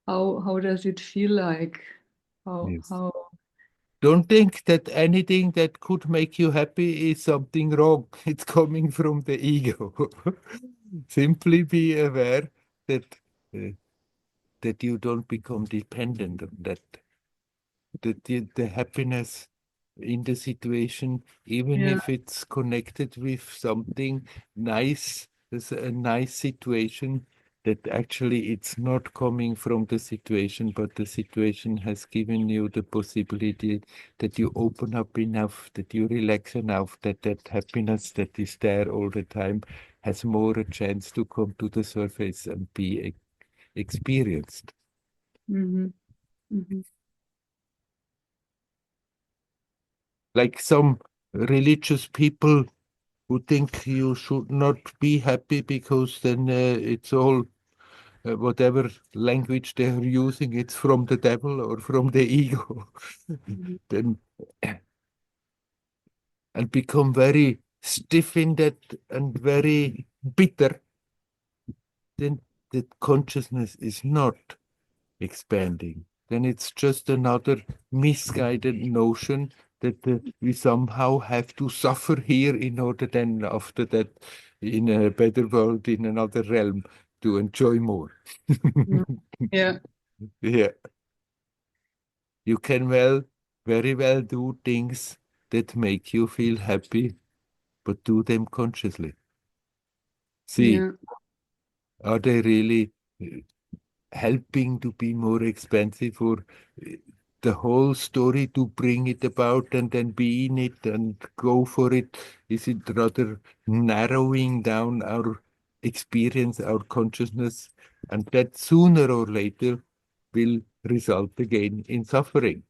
How does it feel like? Yes. How Don't think that anything that could make you happy is something wrong. It's coming from the ego. Simply be aware that uh, that you don't become dependent on that. The happiness in the situation, even yeah. if it's connected with something nice, there's a nice situation, that actually it's not coming from the situation, but the situation has given you the possibility that you open up enough, that you relax enough, that that happiness that is there all the time has more a chance to come to the surface and be experienced. Mm-hmm. Mm-hmm. like some religious people who think you should not be happy because then it's all whatever language they're using, it's from the devil or from the ego. Then and become very stiff in that and very bitter, then that consciousness is not expanding. Then it's just another misguided notion that we somehow have to suffer here in order then after that in a better world, in another realm, to enjoy more. Yeah. Yeah. You can very well do things that make you feel happy, but do them consciously. See, Yeah. are they really helping to be more expensive or the whole story to bring it about and then be in it and go for it? Is it rather narrowing down our experience, our consciousness, and that sooner or later will result again in suffering?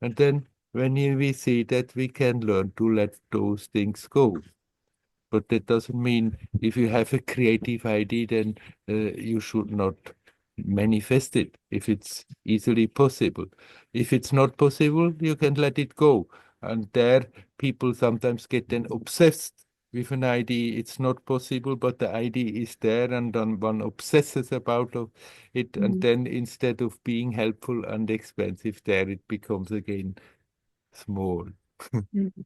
And then when we see that, we can learn to let those things go. But that doesn't mean if you have a creative idea, then you should not manifest it if it's easily possible. If it's not possible, you can let it go. And there, people sometimes get then obsessed with an idea. It's not possible, but the idea is there, and then one obsesses about it. And then instead of being helpful and expensive, there it becomes again small. Mhm.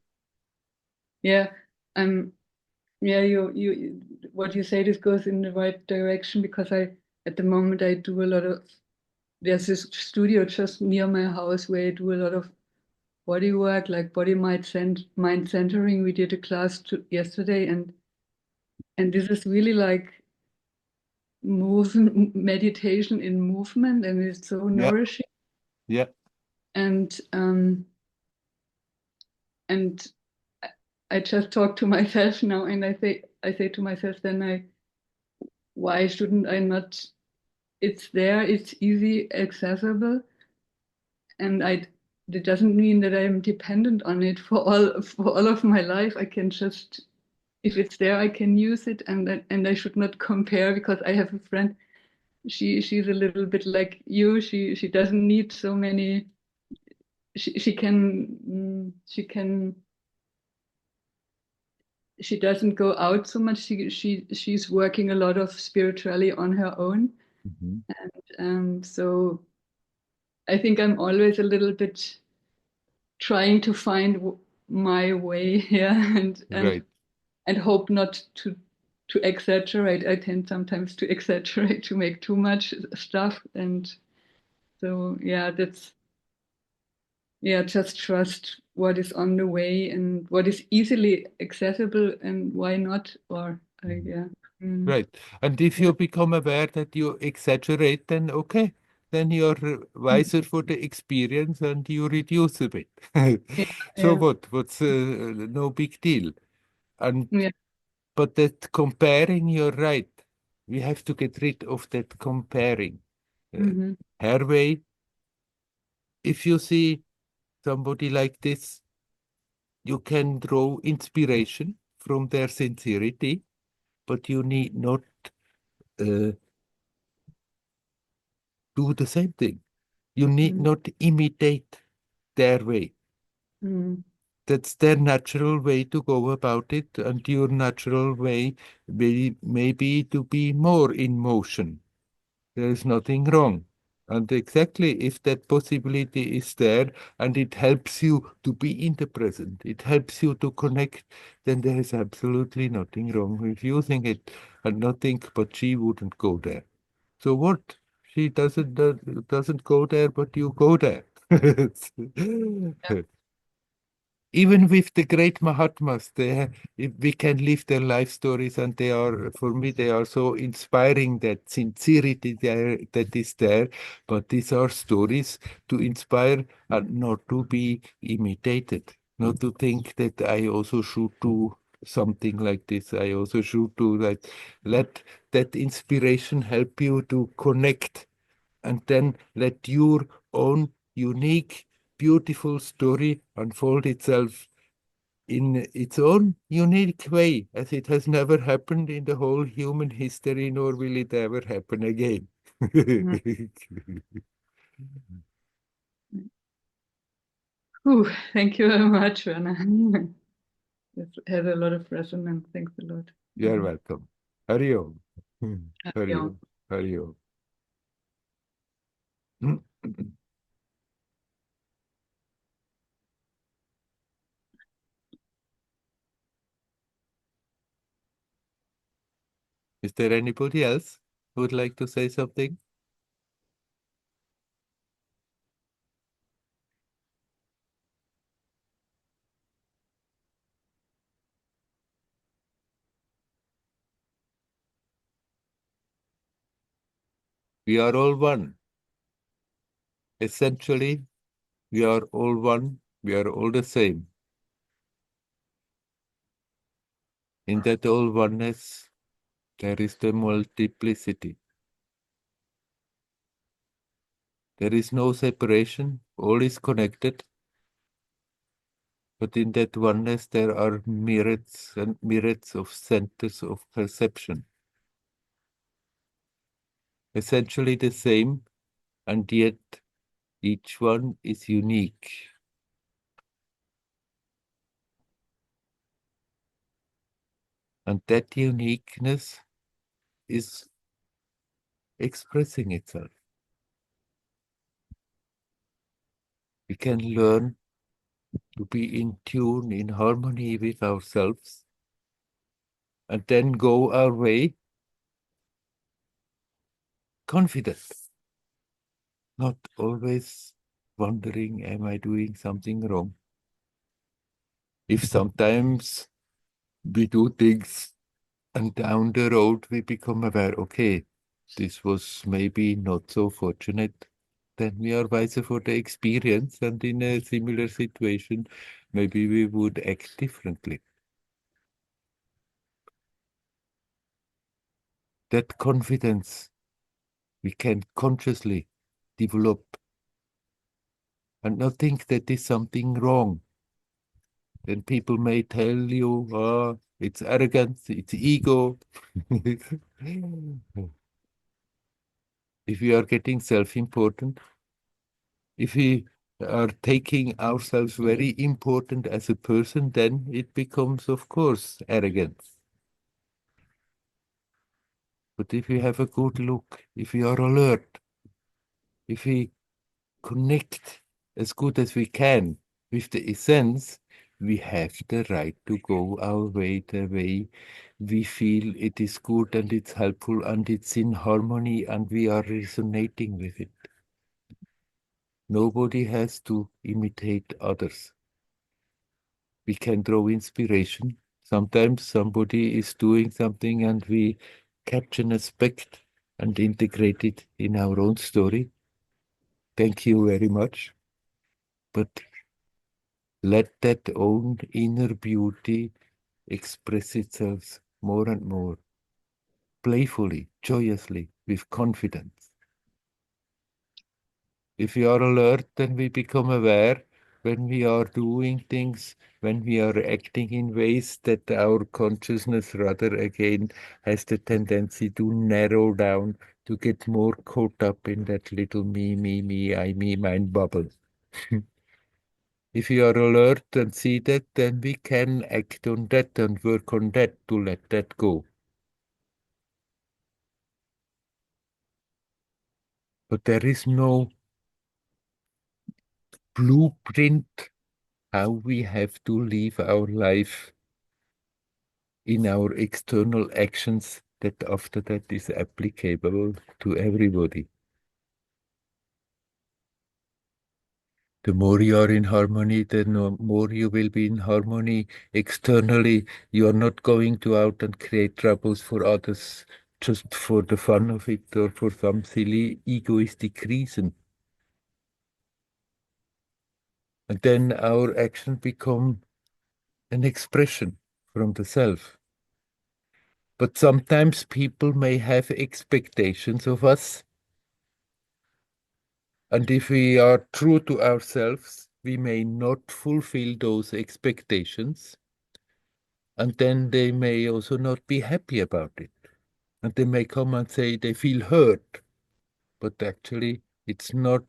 Yeah. Um. Yeah. What you say, this goes in the right direction, because at the moment, I do a lot of. There's this studio just near my house where I do a lot of body work, like mind centering. We did a class yesterday, and this is really like meditation in movement, and it's so Yeah, nourishing. yeah. And and I just talk to myself now, and I say to myself, then why shouldn't I not? It's there, it's easy, accessible, and it doesn't mean that I'm dependent on it for all of my life. I can just, if it's there, I can use it, and I should not compare, because I have a friend. She's a little bit like you. She doesn't need so many. She doesn't go out so much. She's working a lot of spiritually on her own. Mhm. So I think I'm always a little bit trying to find my way here, Right. and hope not to exaggerate. I tend sometimes to exaggerate, to make too much stuff, and so just trust what is on the way and what is easily accessible, and why not? Or yeah. Mm, Right. And if yeah. you become aware that you exaggerate, then okay, then you're Mm, wiser for the experience and you reduce a bit. yeah. So Yeah. what? What's no big deal. And Yeah. but that comparing, you're right. We have to get rid of that comparing. Uh, Hmm. Her way, if you see somebody like this, you can draw inspiration from their sincerity, but you need not uh, do the same thing. You need Mm, not imitate their way. mm, That's their natural way to go about it, and your natural way may be to be more in motion. There is nothing wrong. And exactly if that possibility is there and it helps you to be in the present, it helps you to connect, then there is absolutely nothing wrong with using it. And nothing, but she wouldn't go there. So what? She doesn't go there, but you go there. yeah. Even with the great Mahatmas, we can live their life stories, and they are, for me, they are so inspiring, that sincerity there that is there. But these are stories to inspire and not to be imitated, not to think that I also should do something like this. I also should do that. Let that inspiration help you to connect, and then let your own unique, beautiful story unfold itself in its own unique way, as it has never happened in the whole human history, nor will it ever happen again. Ooh, thank you very much, Werner. It had a lot of resonance. Thanks a lot. You're welcome. Hari Om. Hari Om. Om. Hari Om. Is there anybody else who would like to say something? We are all one. Essentially, we are all one. We are all the same. In that all oneness, there is the multiplicity. There is no separation. All is connected. But in that oneness, there are myriads and myriads of centers of perception. Essentially the same, and yet each one is unique. And that uniqueness is expressing itself. We can learn to be in tune, in harmony with ourselves, and then go our way confident, not always wondering, am I doing something wrong? If sometimes we do things and down the road we become aware, okay, this was maybe not so fortunate, then we are wiser for the experience, and in a similar situation, maybe we would act differently. That confidence we can consciously develop and not think that is something wrong. Then people may tell you, oh, it's arrogance, it's ego. If we are getting self-important, if we are taking ourselves very important as a person, then it becomes, of course, arrogance. But if we have a good look, if we are alert, if we connect as good as we can with the essence, we have the right to go our way, the way we feel it is good and it's helpful and it's in harmony and we are resonating with it. Nobody has to imitate others. We can draw inspiration. Sometimes somebody is doing something and we catch an aspect and integrate it in our own story. Thank you very much. But let that own inner beauty express itself more and more, playfully, joyously, with confidence. If we are alert, then we become aware when we are doing things, when we are acting in ways that our consciousness rather again has the tendency to narrow down, to get more caught up in that little me, I, me, mine bubble. If we are alert and see that, then we can act on that and work on that to let that go. But there is no blueprint how we have to live our life in our external actions that after that is applicable to everybody. The more you are in harmony, the more you will be in harmony externally. You are not going to out and create troubles for others just for the fun of it or for some silly egoistic reason. And then our action become an expression from the self. But sometimes people may have expectations of us. And if we are true to ourselves, we may not fulfill those expectations, and then they may also not be happy about it. And they may come and say they feel hurt, but actually it's not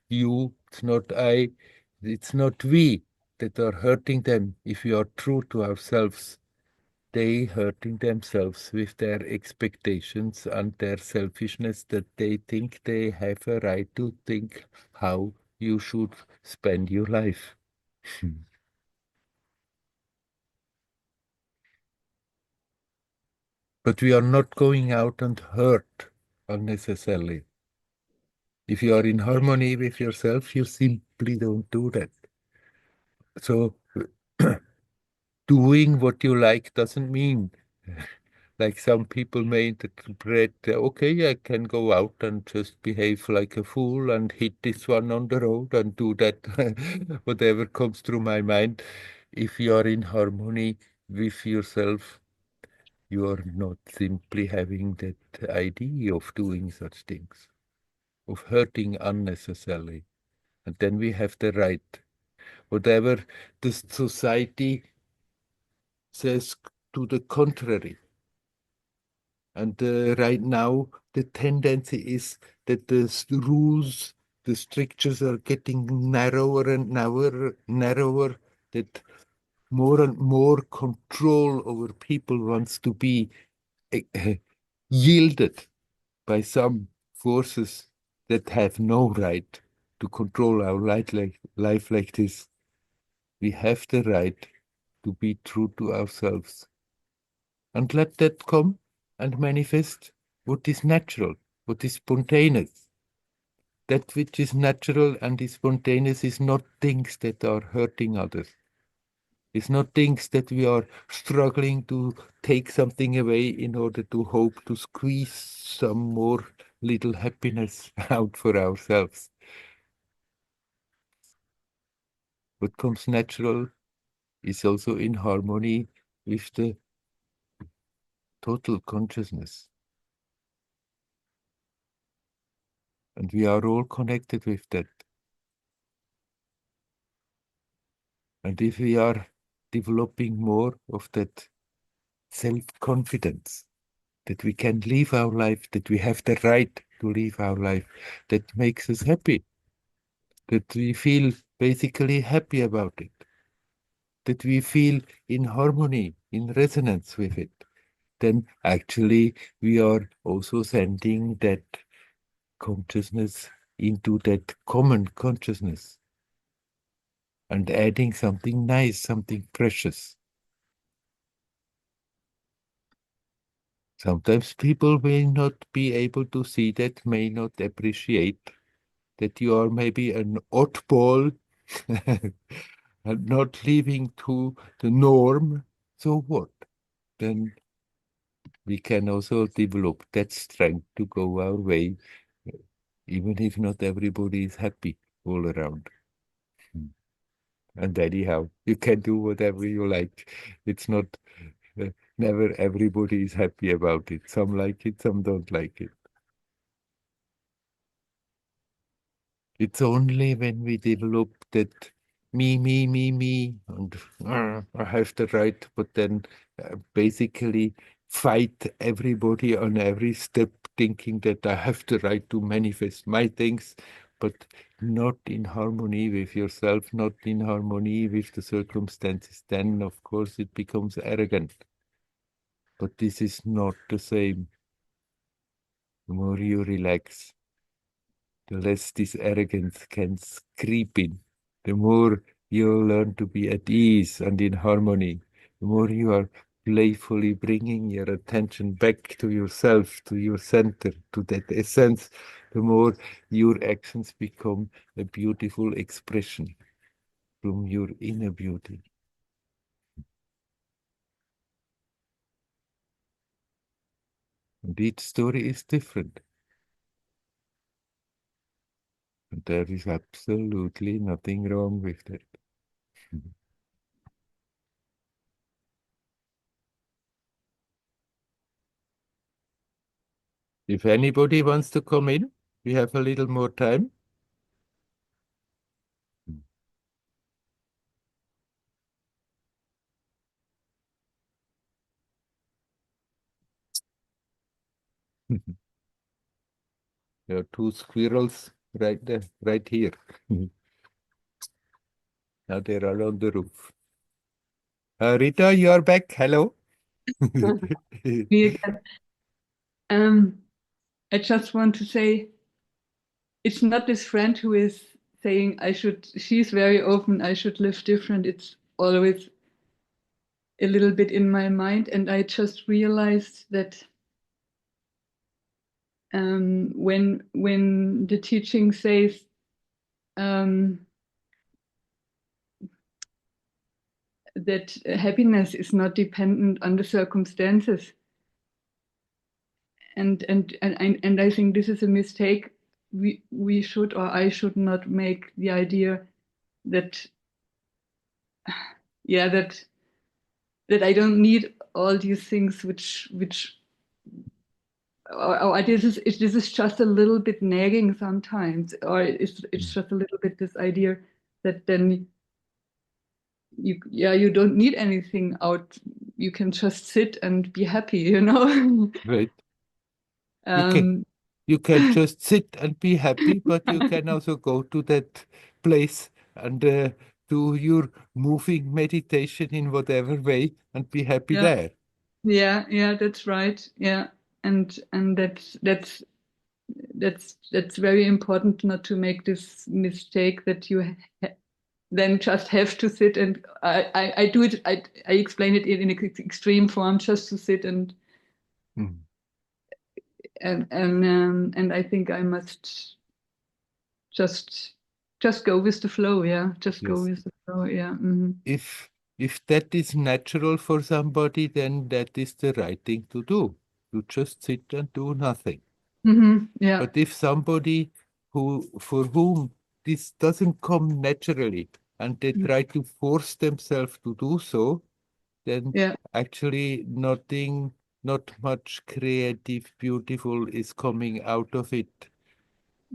you, it's not I, it's not we that are hurting them. If we are true to ourselves, they hurting themselves with their expectations and their selfishness, that they think they have a right to think how you should spend your life. But we are not going out and hurt unnecessarily. If you are in harmony with yourself, you simply don't do that. So doing what you like doesn't mean, like some people may interpret, okay, I can go out and just behave like a fool and hit this one on the road and do that, whatever comes through my mind. If you are in harmony with yourself, you are not simply having that idea of doing such things, of hurting unnecessarily. And then we have the right, whatever the society says to the contrary. And right now, the tendency is that the rules, the strictures are getting narrower and narrower, that more and more control over people wants to be yielded by some forces that have no right to control our life like this. We have the right to be true to ourselves and let that come and manifest what is natural, what is spontaneous. That which is natural and is spontaneous is not things that are hurting others. It's not things that we are struggling to take something away in order to hope to squeeze some more little happiness out for ourselves. What comes natural is also in harmony with the total consciousness. And we are all connected with that. And if we are developing more of that self-confidence, that we can live our life, that we have the right to live our life, that makes us happy, that we feel basically happy about it, that we feel in harmony, in resonance with it, then actually we are also sending that consciousness into that common consciousness and adding something nice, something precious. Sometimes people may not be able to see that, may not appreciate that you are maybe an oddball and not living to the norm. So what? Then we can also develop that strength to go our way, even if not everybody is happy all around. And anyhow, you can do whatever you like. It's not, never everybody is happy about it. Some like it, some don't like it. It's only when we develop that me, and I have the right, but then basically fight everybody on every step, thinking that I have the right to manifest my things, but not in harmony with yourself, not in harmony with the circumstances. Then, of course, it becomes arrogant. But this is not the same. The more you relax, the less this arrogance can creep in. The more you learn to be at ease and in harmony, the more you are playfully bringing your attention back to yourself, to your center, to that essence, the more your actions become a beautiful expression from your inner beauty. And each story is different. And there is absolutely nothing wrong with that. If anybody wants to come in, we have a little more time. There are two squirrels right there, right here. Now they're all on the roof. Rita, you are back. Hello. Me again. I just want to say it's not this friend who is saying she's very open, I should live different. It's always a little bit in my mind. And I just realized that when the teaching says that happiness is not dependent on the circumstances, and I think this is a mistake. We should, or I should not make the idea that that I don't need all these things which or this is just a little bit nagging sometimes, or it's just a little bit this idea that then you don't need anything out, you can just sit and be happy, you know. Right. um You can just sit and be happy, but you can also go to that place and do your moving meditation in whatever way and be happy yeah there. yeah, that's right. Yeah, and that's very important, not to make this mistake that you then just have to sit. And I do it, I explain it in an extreme form, just to sit Mm. and I think I must just go with the flow. Yeah, just go Yes. with the flow. Yeah. Mm-hmm. If that is natural for somebody, then that is the right thing to do. To just sit and do nothing. Mm-hmm. Yeah. But if somebody for whom this doesn't come naturally and they try to force themselves to do so, then Yeah. actually not much creative, beautiful is coming out of it.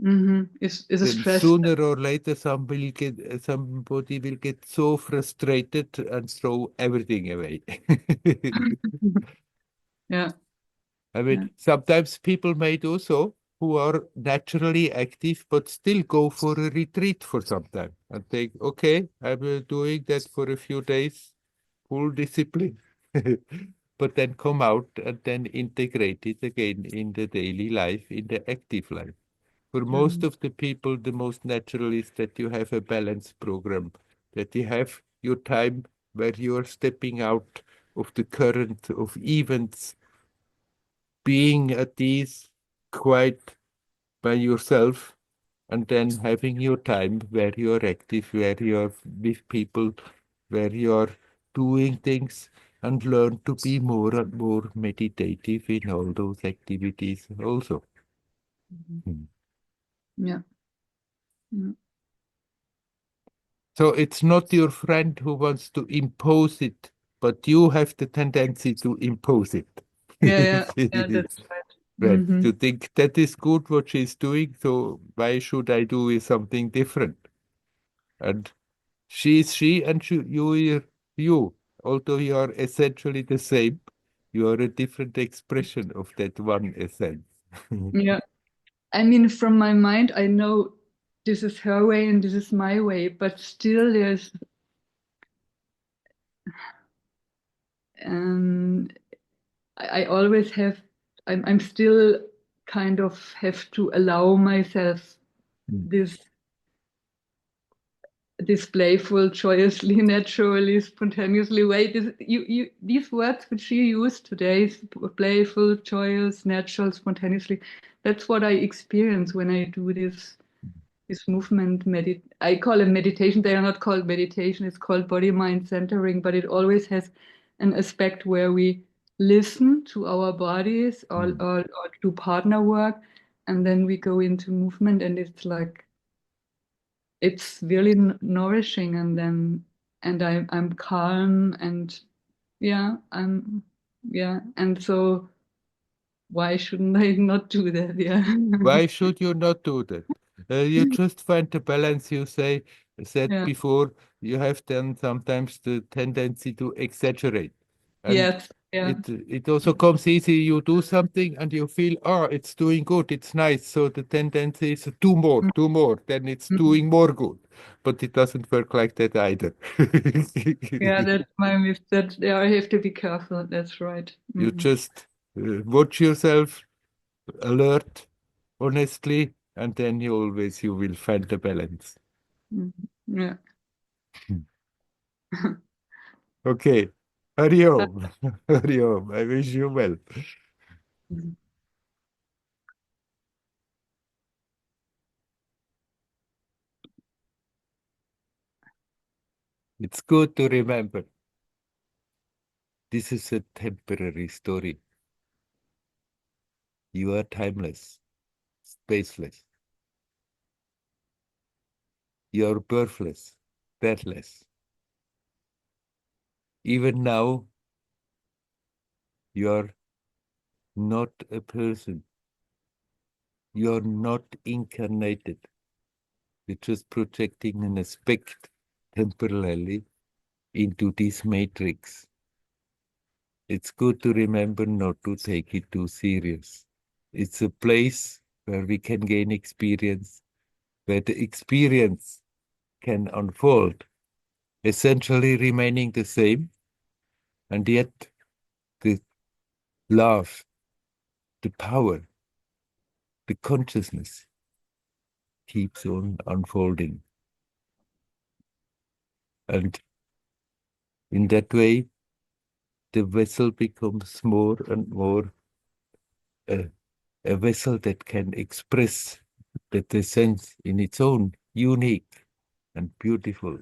Mm-hmm. Is a Then stress. sooner or later somebody will get so frustrated and throw everything away. Yeah. I Yeah. mean, sometimes people may do so who are naturally active, but still go for a retreat for some time and think, okay, I'm doing that for a few days, full discipline, but then come out and then integrate it again in the daily life, in the active life. For most Mm-hmm. of the people, the most natural is that you have a balance program, that you have your time where you are stepping out of the current of events, being at ease, quiet by yourself, and then having your time where you're active, where you're with people, where you're doing things, and learn to be more and more meditative in all those activities also. Mm. Yeah. Yeah. So it's not your friend who wants to impose it, but you have the tendency to impose it. Yeah. Yeah. That's right. Right. Mm-hmm. To think that is good what she's doing, so why should I do something different? And she is she and you are you. Although you are essentially the same, you are a different expression of that one essence. Yeah. I mean, from my mind, I know this is her way and this is my way, but still there's um I always have, I'm still kind of have to allow myself Mm. this playful, joyously, naturally, spontaneously way. These words which you used today, playful, joyous, natural, spontaneously, that's what I experience when I do this movement. I call it meditation. They are not called meditation. It's called body mind centering, but it always has an aspect where we listen to our bodies, Mm. or do partner work, and then we go into movement, and it's like it's really nourishing. And then I'm calm, and yeah, and so why shouldn't I not do that? Yeah. Why should you not do that? You just find the balance. You said Yeah. before, you have then sometimes the tendency to exaggerate. And Yes. Yeah. It also comes easy. You do something and you feel, oh, it's doing good, it's nice. So the tendency is do more, then it's doing more good. But it doesn't work like that either. Yeah, that's my myth. That yeah, I have to be careful. That's right. You just watch yourself, alert, honestly, and then you will find the balance. Yeah. Okay. Hari Om. Hari Om. I wish you well. It's good to remember this is a temporary story. You are timeless, spaceless. You are birthless, deathless. Even now, you are not a person. You are not incarnated. You're just projecting an aspect temporarily into this matrix. It's good to remember not to take it too serious. It's a place where we can gain experience, where the experience can unfold, essentially remaining the same, and yet the love, the power, the consciousness keeps on unfolding. And in that way, the vessel becomes more and more a vessel that can express that essence in its own unique and beautiful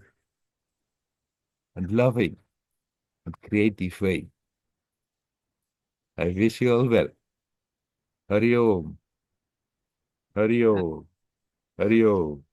and loving and creative way. I wish you all well. Hari Om. Hari Om. Hari Om.